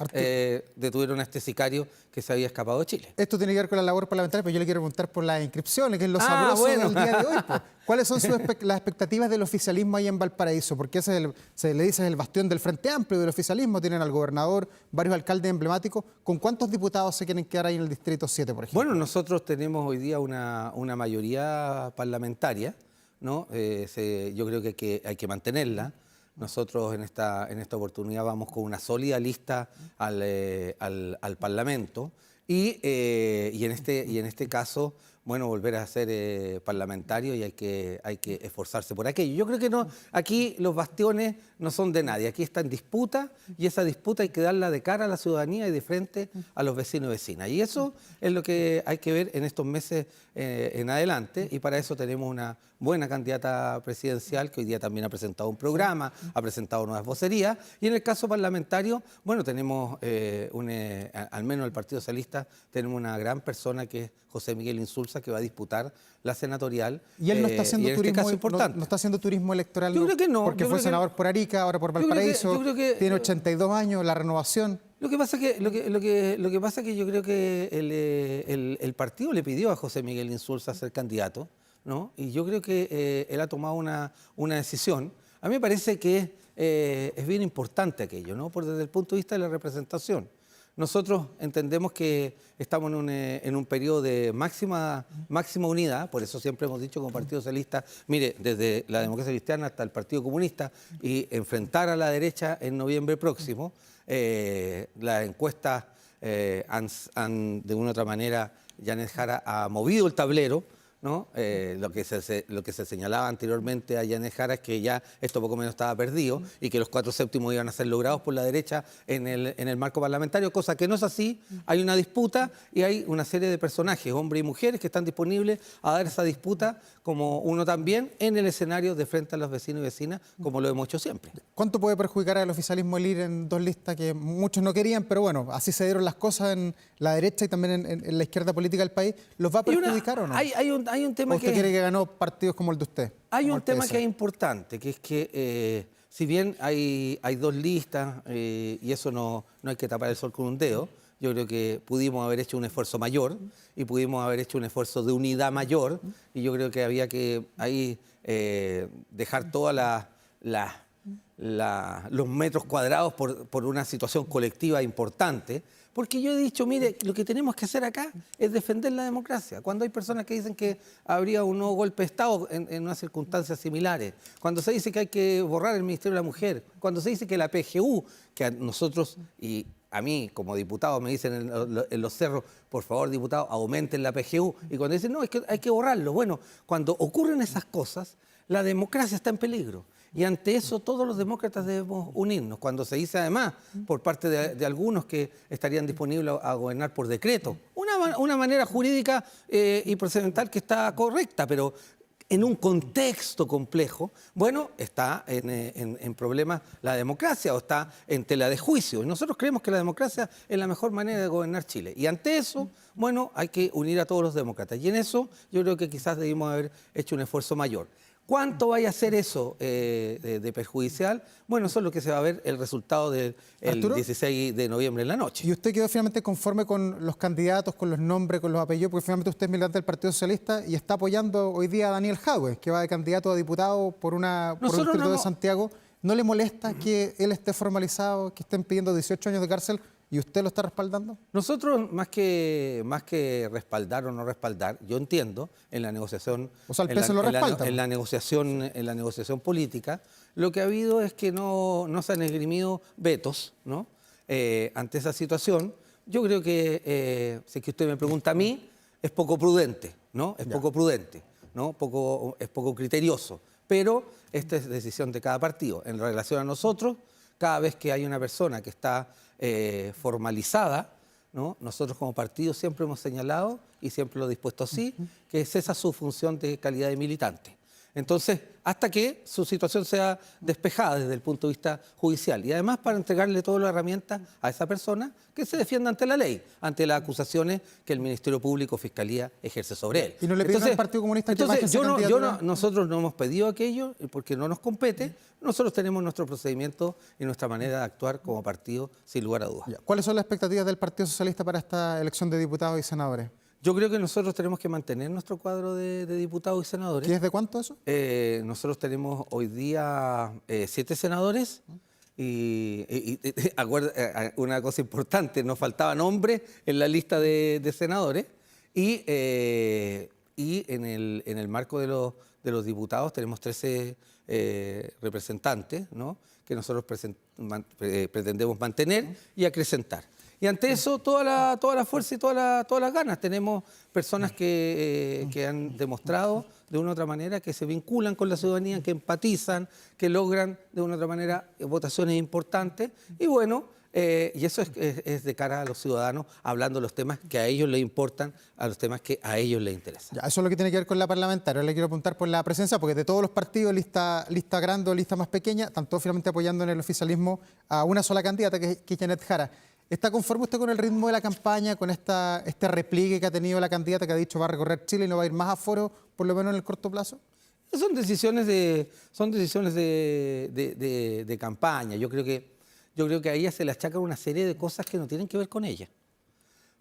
detuvieron a este sicario que se había escapado de Chile. Esto tiene que ver con la labor parlamentaria, pero yo le quiero preguntar por las inscripciones, que es lo sabroso del día de hoy. Pues. ¿Cuáles son las expectativas del oficialismo ahí en Valparaíso? Porque se le dice es el bastión del Frente Amplio del oficialismo, tienen al gobernador, varios alcaldes emblemáticos. ¿Con cuántos diputados se quieren quedar ahí en el Distrito 7, por ejemplo? Bueno, nosotros tenemos hoy día una mayoría parlamentaria, ¿no? Yo creo que hay que mantenerla. Nosotros en esta oportunidad vamos con una sólida lista al Parlamento y en este caso, bueno, volver a ser parlamentario y hay que esforzarse por aquello. Yo creo que no, aquí los bastiones no son de nadie, aquí está en disputa y esa disputa hay que darla de cara a la ciudadanía y de frente a los vecinos y vecinas. Y eso es lo que hay que ver en estos meses en adelante y para eso tenemos una buena candidata presidencial que hoy día también ha presentado un programa, ha presentado nuevas vocerías y en el caso parlamentario, bueno, tenemos, al menos el Partido Socialista, tenemos una gran persona que es José Miguel Insulza que va a disputar la senatorial. Y él no está haciendo turismo importante. No está haciendo turismo electoral. Yo creo que no. Porque fue senador por Arica, ahora por Valparaíso. Tiene 82 años, la renovación. Lo que pasa que yo creo que el partido le pidió a José Miguel Insulza ser candidato, ¿no? Y yo creo que él ha tomado una decisión. A mí me parece que es bien importante aquello, ¿no? Desde el punto de vista de la representación. Nosotros entendemos que estamos en un periodo de máxima unidad, por eso siempre hemos dicho como Partido Socialista, mire, desde la democracia cristiana hasta el Partido Comunista, y enfrentar a la derecha en noviembre próximo. Las encuestas han, de una u otra manera, Yanet Jara ha movido el tablero, ¿no? Lo que se señalaba anteriormente a Yanet Jara es que ya esto poco menos estaba perdido y que los 4 séptimos iban a ser logrados por la derecha en el marco parlamentario, cosa que no es así. Hay una disputa y hay una serie de personajes, hombres y mujeres, que están disponibles a dar esa disputa, como uno también, en el escenario de frente a los vecinos y vecinas, como lo hemos hecho siempre. ¿Cuánto puede perjudicar al oficialismo el ir en 2 listas que muchos no querían, pero bueno, así se dieron las cosas en la derecha y también en la izquierda política del país? ¿Los va a perjudicar o no? Hay un tema ¿O usted quiere que ganó partidos como el de usted? Hay un tema que es importante, que es que si bien hay 2 listas y eso no hay que tapar el sol con un dedo, yo creo que pudimos haber hecho un esfuerzo mayor y pudimos haber hecho un esfuerzo de unidad mayor y yo creo que había que ahí dejar todos los metros cuadrados por una situación colectiva importante. Porque yo he dicho, mire, lo que tenemos que hacer acá es defender la democracia. Cuando hay personas que dicen que habría un nuevo golpe de Estado en unas circunstancias similares, cuando se dice que hay que borrar el Ministerio de la Mujer, cuando se dice que la PGU, que a nosotros y a mí como diputado me dicen en los cerros, por favor, diputado, aumenten la PGU. Y cuando dicen, no, es que hay que borrarlo. Bueno, cuando ocurren esas cosas, la democracia está en peligro. Y ante eso todos los demócratas debemos unirnos. Cuando se dice además por parte de algunos que estarían disponibles a gobernar por decreto, una manera jurídica y procedimental que está correcta, pero en un contexto complejo, bueno, está en problemas la democracia o está en tela de juicio. Y nosotros creemos que la democracia es la mejor manera de gobernar Chile. Y ante eso, bueno, hay que unir a todos los demócratas. Y en eso yo creo que quizás debimos haber hecho un esfuerzo mayor. ¿Cuánto vaya a ser eso de perjudicial? Bueno, eso es lo que se va a ver el resultado del 16 de noviembre en la noche. ¿Y usted quedó finalmente conforme con los candidatos, con los nombres, con los apellidos? Porque finalmente usted es militante del Partido Socialista y está apoyando hoy día a Daniel Jadwe, que va de candidato a diputado por un distrito de Santiago. ¿No le molesta que él esté formalizado, que estén pidiendo 18 años de cárcel y usted lo está respaldando. Nosotros, más que respaldar o no respaldar, yo entiendo en la negociación, O sea, el peso lo respalda. en la negociación política, lo que ha habido es que no se han esgrimido vetos, ¿no? Ante esa situación. Yo creo que, si es que usted me pregunta a mí, es poco prudente, ¿no? Es poco prudente, ¿no? Es poco criterioso. Pero esta es decisión de cada partido. En relación a nosotros, cada vez que hay una persona que está formalizada, ¿no? Nosotros como partido siempre hemos señalado, y siempre lo he dispuesto así, que es esa su función de calidad de militante. Entonces, hasta que su situación sea despejada desde el punto de vista judicial. Y además para entregarle todas las herramientas a esa persona que se defienda ante la ley, ante las acusaciones que el Ministerio Público o Fiscalía ejerce sobre él. ¿Y no le piden al Partido Comunista que baje esa candidatura? Nosotros no hemos pedido aquello porque no nos compete. Nosotros tenemos nuestro procedimiento y nuestra manera de actuar como partido, sin lugar a dudas. ¿Cuáles son las expectativas del Partido Socialista para esta elección de diputados y senadores? Yo creo que nosotros tenemos que mantener nuestro cuadro de diputados y senadores. ¿Y es de cuánto eso? Nosotros tenemos hoy día 7 senadores y una cosa importante, nos faltaban hombres en la lista de senadores y en el marco de los diputados tenemos 13 representantes, ¿no? Que nosotros pretendemos mantener y acrecentar. Y ante eso, toda la fuerza y todas las ganas. Tenemos personas que han demostrado de una u otra manera que se vinculan con la ciudadanía, que empatizan, que logran de una u otra manera votaciones importantes. Y bueno, y eso es de cara a los ciudadanos, hablando de los temas que a ellos les importan, a los temas que a ellos les interesan. Ya, eso es lo que tiene que ver con la parlamentaria. Le quiero apuntar por la presencia, porque de todos los partidos, lista grande o lista más pequeña, están todos finalmente apoyando en el oficialismo a una sola candidata, que es Janet Jara. ¿Está conforme usted con el ritmo de la campaña, con este repliegue que ha tenido la candidata que ha dicho va a recorrer Chile y no va a ir más a foro, por lo menos en el corto plazo? Son decisiones de campaña. Yo creo que a ella se le achacan una serie de cosas que no tienen que ver con ella.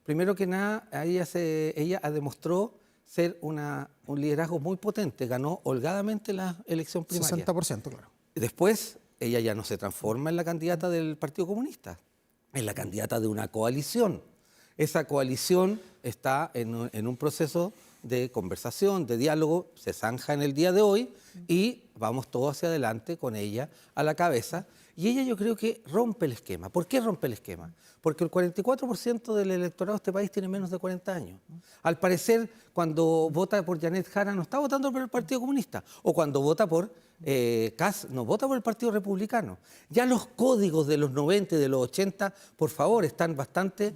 Primero que nada, ella demostró ser un liderazgo muy potente. Ganó holgadamente la elección primaria. 60%, claro. Después, ella ya no se transforma en la candidata del Partido Comunista. Es la candidata de una coalición. Esa coalición está en un proceso de conversación, de diálogo, se zanja en el día de hoy y vamos todos hacia adelante con ella a la cabeza. Y ella yo creo que rompe el esquema. ¿Por qué rompe el esquema? Porque el 44% del electorado de este país tiene menos de 40 años. Al parecer, cuando vota por Janet Jara no está votando por el Partido Comunista. O cuando vota por Kast, no vota por el Partido Republicano. Ya los códigos de los 90 y de los 80, por favor, están bastante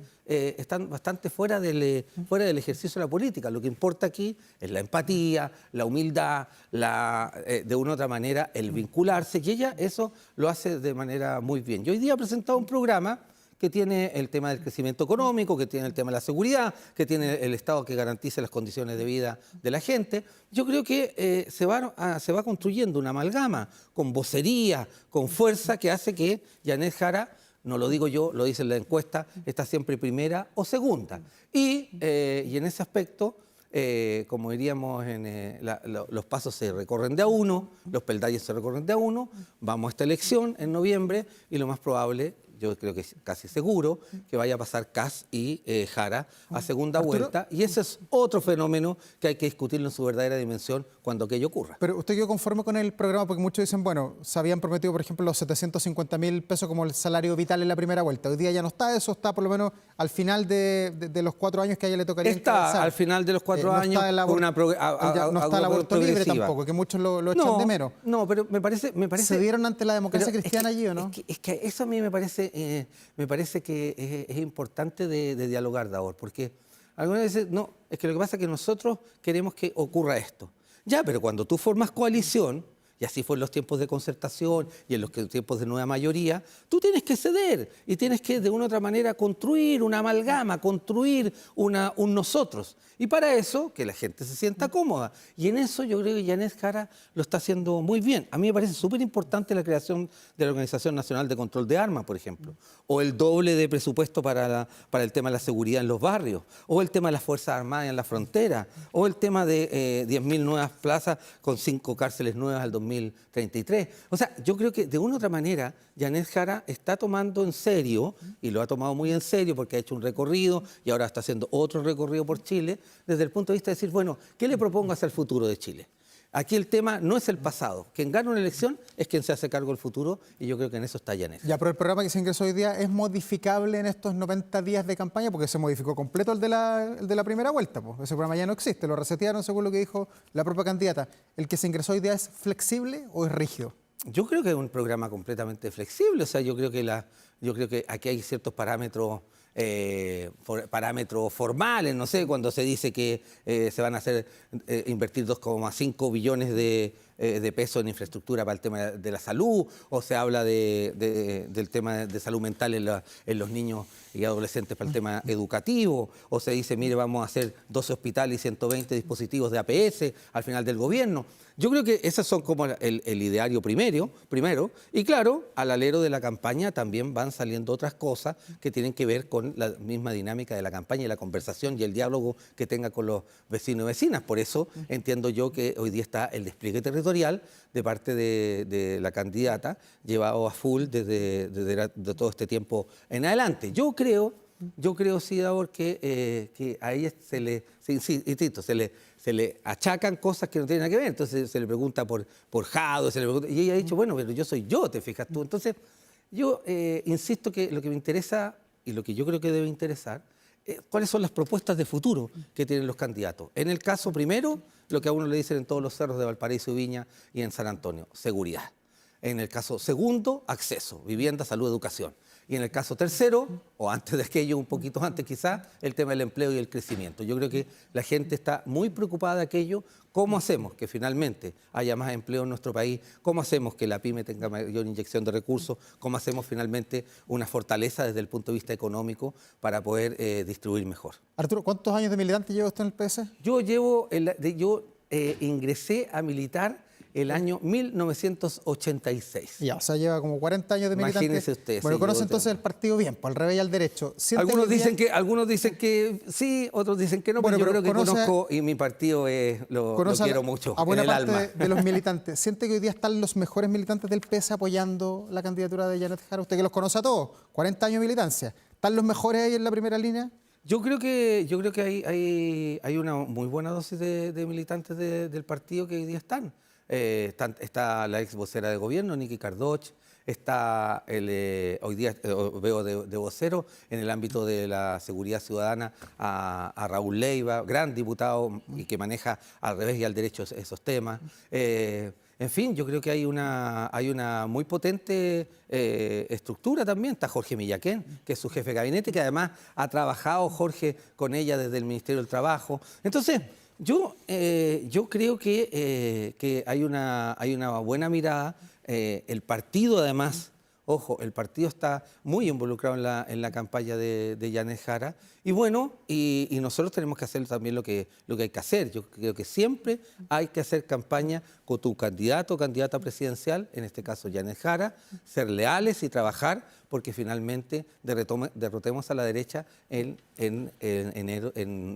fuera del ejercicio de la política. Lo que importa aquí es la empatía, la humildad, de una u otra manera el vincularse. Y ella eso lo hace de manera muy bien. Y hoy día ha presentado un programa que tiene el tema del crecimiento económico, que tiene el tema de la seguridad, que tiene el Estado que garantice las condiciones de vida de la gente. Yo creo que se va construyendo una amalgama con vocería, con fuerza, que hace que Janet Jara, no lo digo yo, lo dice la encuesta, está siempre primera o segunda. Y en ese aspecto, como diríamos, los pasos se recorren de a uno, los peldaños se recorren de a uno, vamos a esta elección en noviembre y lo más probable, yo creo que es casi seguro, que vaya a pasar Kast y Jara a segunda vuelta. Y ese es otro fenómeno que hay que discutirlo en su verdadera dimensión cuando aquello ocurra. Pero usted quedó conforme con el programa, porque muchos dicen, bueno, se habían prometido, por ejemplo, los 750.000 pesos como el salario vital en la primera vuelta. Hoy día ya no está eso, está por lo menos al final de los 4 años que a ella le tocaría Está al final de los 4 años. No está el aborto libre tampoco, que muchos lo echan de menos. No, pero me parece... ¿Se dieron ante la democracia cristiana allí o no? Es que eso a mí me parece que es importante de dialogar, Davor, porque algunas veces, no, es que lo que pasa es que nosotros queremos que ocurra esto. Ya, pero cuando tú formas coalición, y así fue en los tiempos de concertación y en los tiempos de nueva mayoría, tú tienes que ceder y tienes que de una u otra manera construir una amalgama, construir un nosotros. Y para eso, que la gente se sienta cómoda. Y en eso yo creo que Janet Jara lo está haciendo muy bien. A mí me parece súper importante la creación de la Organización Nacional de Control de Armas, por ejemplo. O el doble de presupuesto para el tema de la seguridad en los barrios. O el tema de las Fuerzas Armadas en la frontera. O el tema de 10.000 nuevas plazas con 5 cárceles nuevas al 2020. 2033. O sea, yo creo que de una u otra manera Janet Jara está tomando en serio, y lo ha tomado muy en serio porque ha hecho un recorrido y ahora está haciendo otro recorrido por Chile, desde el punto de vista de decir, bueno, ¿qué le propongo hacia el futuro de Chile? Aquí el tema no es el pasado. Quien gana una elección es quien se hace cargo del futuro y yo creo que en eso está Janet. Ya, pero el programa que se ingresó hoy día es modificable en estos 90 días de campaña porque se modificó completo el de la primera vuelta. Pues. Ese programa ya no existe, lo resetearon según lo que dijo la propia candidata. ¿El que se ingresó hoy día es flexible o es rígido? Yo creo que es un programa completamente flexible. O sea, yo creo que aquí hay ciertos parámetros formales, no sé, cuando se dice que se van a invertir 2,5 billones de pesos en infraestructura para el tema de la salud, o se habla del tema de salud mental en los niños y adolescentes para el tema educativo, o se dice, mire, vamos a hacer 12 hospitales y 120 dispositivos de APS al final del gobierno. Yo creo que esos son como el ideario primero, y claro, al alero de la campaña también van saliendo otras cosas que tienen que ver con la misma dinámica de la campaña y la conversación y el diálogo que tenga con los vecinos y vecinas. Por eso entiendo yo que hoy día está el despliegue territorial de parte de la candidata llevado a full desde de todo este tiempo en adelante. Yo creo, sí, Davor, que a ella se le achacan cosas que no tienen nada que ver. Entonces se le pregunta por Jado, y ella ha dicho, bueno, pero yo soy yo, te fijas tú. Entonces, yo insisto que lo que me interesa y lo que yo creo que debe interesar, cuáles son las propuestas de futuro que tienen los candidatos. En el caso primero, lo que a uno le dicen en todos los cerros de Valparaíso, Viña y en San Antonio, seguridad. En el caso segundo, acceso, vivienda, salud, educación. Y en el caso tercero, o antes de aquello, un poquito antes quizás, el tema del empleo y el crecimiento. Yo creo que la gente está muy preocupada de aquello. ¿Cómo hacemos que finalmente haya más empleo en nuestro país? ¿Cómo hacemos que la pyme tenga mayor inyección de recursos? ¿Cómo hacemos finalmente una fortaleza desde el punto de vista económico para poder distribuir mejor? Arturo, ¿cuántos años de militante lleva usted en el PS? Yo ingresé a militar el año 1986. Ya, o sea, lleva como 40 años de militante. Imagínese usted. Bueno, sí, conoce entonces el partido bien, por al revés y al derecho. Algunos dicen que sí, otros dicen que no, bueno, pero yo creo que conoce, conozco y mi partido lo quiero mucho a buena en el parte alma. de los militantes. ¿Siente que hoy día están los mejores militantes del PS apoyando la candidatura de Janet Jara? Usted que los conoce a todos, 40 años de militancia. ¿Están los mejores ahí en la primera línea? Yo creo que hay una muy buena dosis de militantes del partido que hoy día están. Está la ex vocera de gobierno, Niki Cardoch, está hoy día veo de vocero en el ámbito de la seguridad ciudadana a Raúl Leiva, gran diputado y que maneja al revés y al derecho esos temas. En fin, yo creo que hay una muy potente estructura también. Está Jorge Millaquén, que es su jefe de gabinete, que además ha trabajado Jorge con ella desde el Ministerio del Trabajo. Entonces, yo creo que hay una buena mirada. El partido, además, ojo, el partido está muy involucrado en la campaña de Janet Jara. Y bueno, y nosotros tenemos que hacer también lo que hay que hacer. Yo creo que siempre hay que hacer campaña con tu candidato o candidata presidencial, en este caso Janet Jara, ser leales y trabajar porque finalmente derrotemos a la derecha en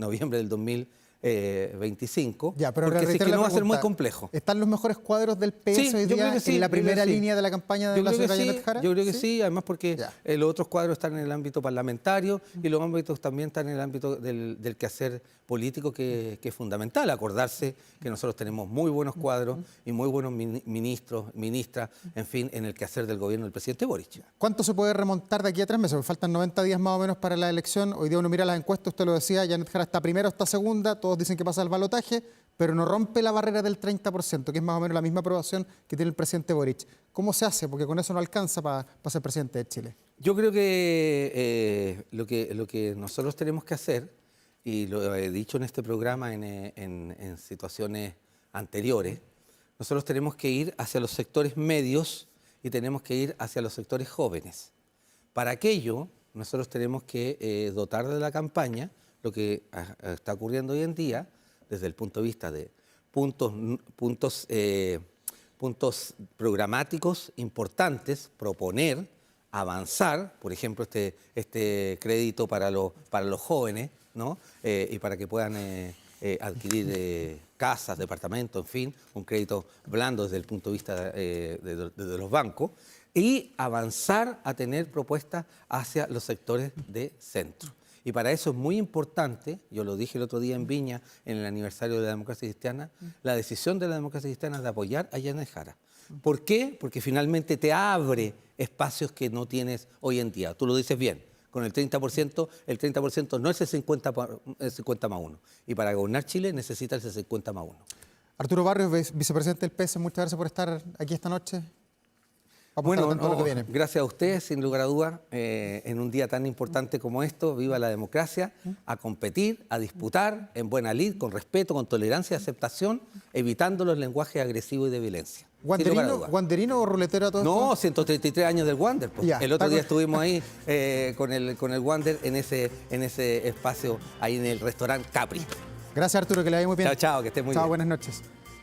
noviembre del 2025, Ya, pero porque si reitero que la no va a ser muy pregunta. complejo. ¿Están los mejores cuadros del PS Sí, hoy yo día creo que sí, en la yo creo primera que sí. línea de la campaña de la señora Janet Jara? Yo creo que sí, además porque Ya. los otros cuadros están en el ámbito parlamentario y los ámbitos también están en el ámbito del quehacer político que es fundamental. Acordarse que nosotros tenemos muy buenos cuadros y muy buenos ministros, ministras, en fin, en el quehacer del gobierno del presidente Boric. ¿Cuánto se puede remontar de aquí a 3 meses? Porque faltan 90 días más o menos para la elección. Hoy día uno mira las encuestas, usted lo decía, Janet Jara está primero, está segunda, todos dicen que pasa el balotaje, pero no rompe la barrera del 30%, que es más o menos la misma aprobación que tiene el presidente Boric. ¿Cómo se hace? Porque con eso no alcanza para ser presidente de Chile. Yo creo que lo que nosotros tenemos que hacer, y lo he dicho en este programa en situaciones anteriores, nosotros tenemos que ir hacia los sectores medios y tenemos que ir hacia los sectores jóvenes. Para aquello, nosotros tenemos que dotar de la campaña lo que está ocurriendo hoy en día, desde el punto de vista de puntos programáticos importantes, proponer, avanzar, por ejemplo, este crédito para los jóvenes, ¿no? Y para que puedan adquirir casas, departamentos, en fin, un crédito blando desde el punto de vista de los bancos, y avanzar a tener propuestas hacia los sectores de centro. Y para eso es muy importante, yo lo dije el otro día en Viña, en el aniversario de la democracia cristiana, la decisión de la democracia cristiana de apoyar a Yanez Jara. ¿Por qué? Porque finalmente te abre espacios que no tienes hoy en día. Tú lo dices bien, con el 30% no es el 50 más 1. Y para gobernar Chile necesita el 50 más 1. Arturo Barrios, vicepresidente del PS, muchas gracias por estar aquí esta noche. Bueno, gracias a ustedes, sin lugar a dudas, en un día tan importante como esto, viva la democracia, a competir, a disputar en buena lid, con respeto, con tolerancia y aceptación, evitando los lenguajes agresivos y de violencia. ¿Wanderino o ruletero a todo esto? No, 133 años del Wander. Pues. Ya, el otro día estuvimos ahí con el Wander en ese espacio, ahí en el restaurante Capri. Gracias, Arturo, que le vaya muy bien. Chao, chao, que esté muy bien. Chao, buenas noches.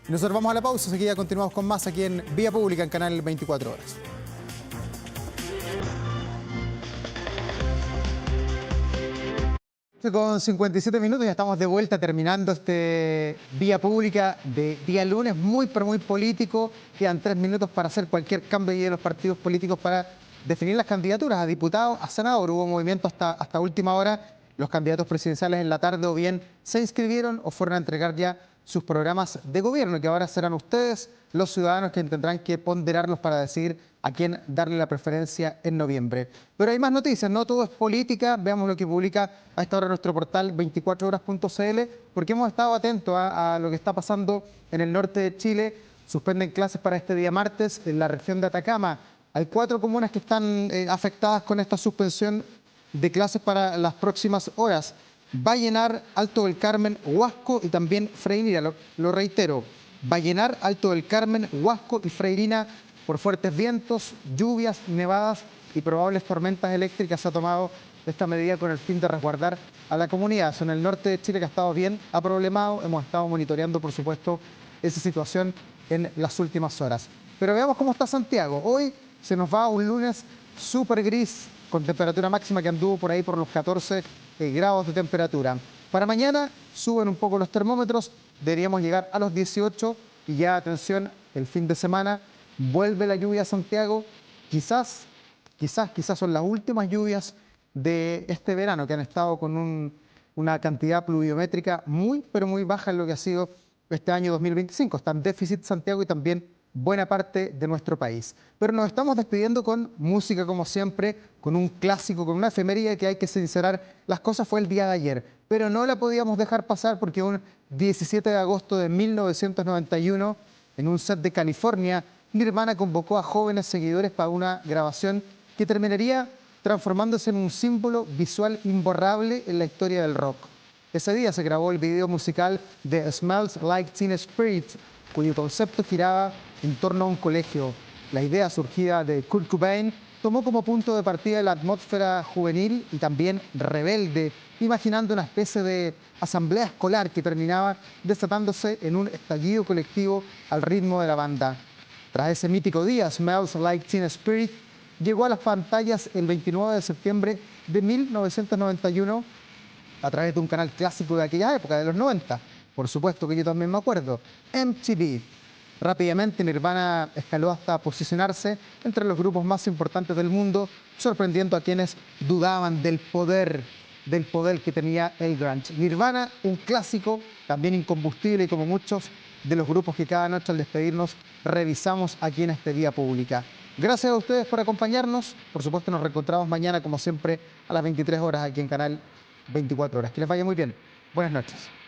Y nosotros vamos a la pausa, seguida continuamos con más aquí en Vía Pública, en Canal 24 Horas. Con 57 minutos ya estamos de vuelta terminando este Vía Pública de día lunes, muy pero muy político. Quedan 3 minutos para hacer cualquier cambio de los partidos políticos para definir las candidaturas a diputados, a senador. Hubo movimiento hasta última hora. Los candidatos presidenciales en la tarde o bien se inscribieron o fueron a entregar ya sus programas de gobierno, que ahora serán ustedes, los ciudadanos, que tendrán que ponderarlos para decidir a quién darle la preferencia en noviembre. Pero hay más noticias, no todo es política. Veamos lo que publica a esta hora nuestro portal 24horas.cl, porque hemos estado atentos a lo que está pasando en el norte de Chile. Suspenden clases para este día martes en la región de Atacama. Hay 4 comunas que están afectadas con esta suspensión de clases para las próximas horas: Vallenar, Alto del Carmen, Huasco y también Freirina. Lo reitero, Vallenar, Alto del Carmen, Huasco y Freirina. Por fuertes vientos, lluvias, nevadas y probables tormentas eléctricas se ha tomado esta medida con el fin de resguardar a la comunidad. En el norte de Chile, que ha estado bien aproblemado, hemos estado monitoreando, por supuesto, esa situación en las últimas horas. Pero veamos cómo está Santiago. Hoy se nos va un lunes súper gris, con temperatura máxima que anduvo por ahí por los 14 grados de temperatura. Para mañana suben un poco los termómetros, deberíamos llegar a los 18 y ya, atención, el fin de semana vuelve la lluvia a Santiago. Quizás son las últimas lluvias de este verano, que han estado con una cantidad pluviométrica muy, pero muy baja en lo que ha sido este año 2025. Está en déficit Santiago y también buena parte de nuestro país. Pero nos estamos despidiendo con música, como siempre, con un clásico, con una efeméride que hay que sincerar. Las cosas fue el día de ayer, pero no la podíamos dejar pasar porque un 17 de agosto de 1991, en un set de California, Nirvana convocó a jóvenes seguidores para una grabación que terminaría transformándose en un símbolo visual imborrable en la historia del rock. Ese día se grabó el video musical de Smells Like Teen Spirit, cuyo concepto giraba en torno a un colegio. La idea, surgida de Kurt Cobain, tomó como punto de partida la atmósfera juvenil y también rebelde, imaginando una especie de asamblea escolar que terminaba desatándose en un estallido colectivo al ritmo de la banda. Tras ese mítico día, Smells Like Teen Spirit llegó a las pantallas el 29 de septiembre de 1991 a través de un canal clásico de aquella época, de los 90. Por supuesto que yo también me acuerdo, MTV. Rápidamente Nirvana escaló hasta posicionarse entre los grupos más importantes del mundo, sorprendiendo a quienes dudaban del poder que tenía el grunge. Nirvana, un clásico, también incombustible, y como muchos de los grupos que cada noche al despedirnos revisamos aquí en este Vía Pública. Gracias a ustedes por acompañarnos. Por supuesto, nos reencontramos mañana, como siempre, a las 23 horas aquí en Canal 24 Horas. Que les vaya muy bien. Buenas noches.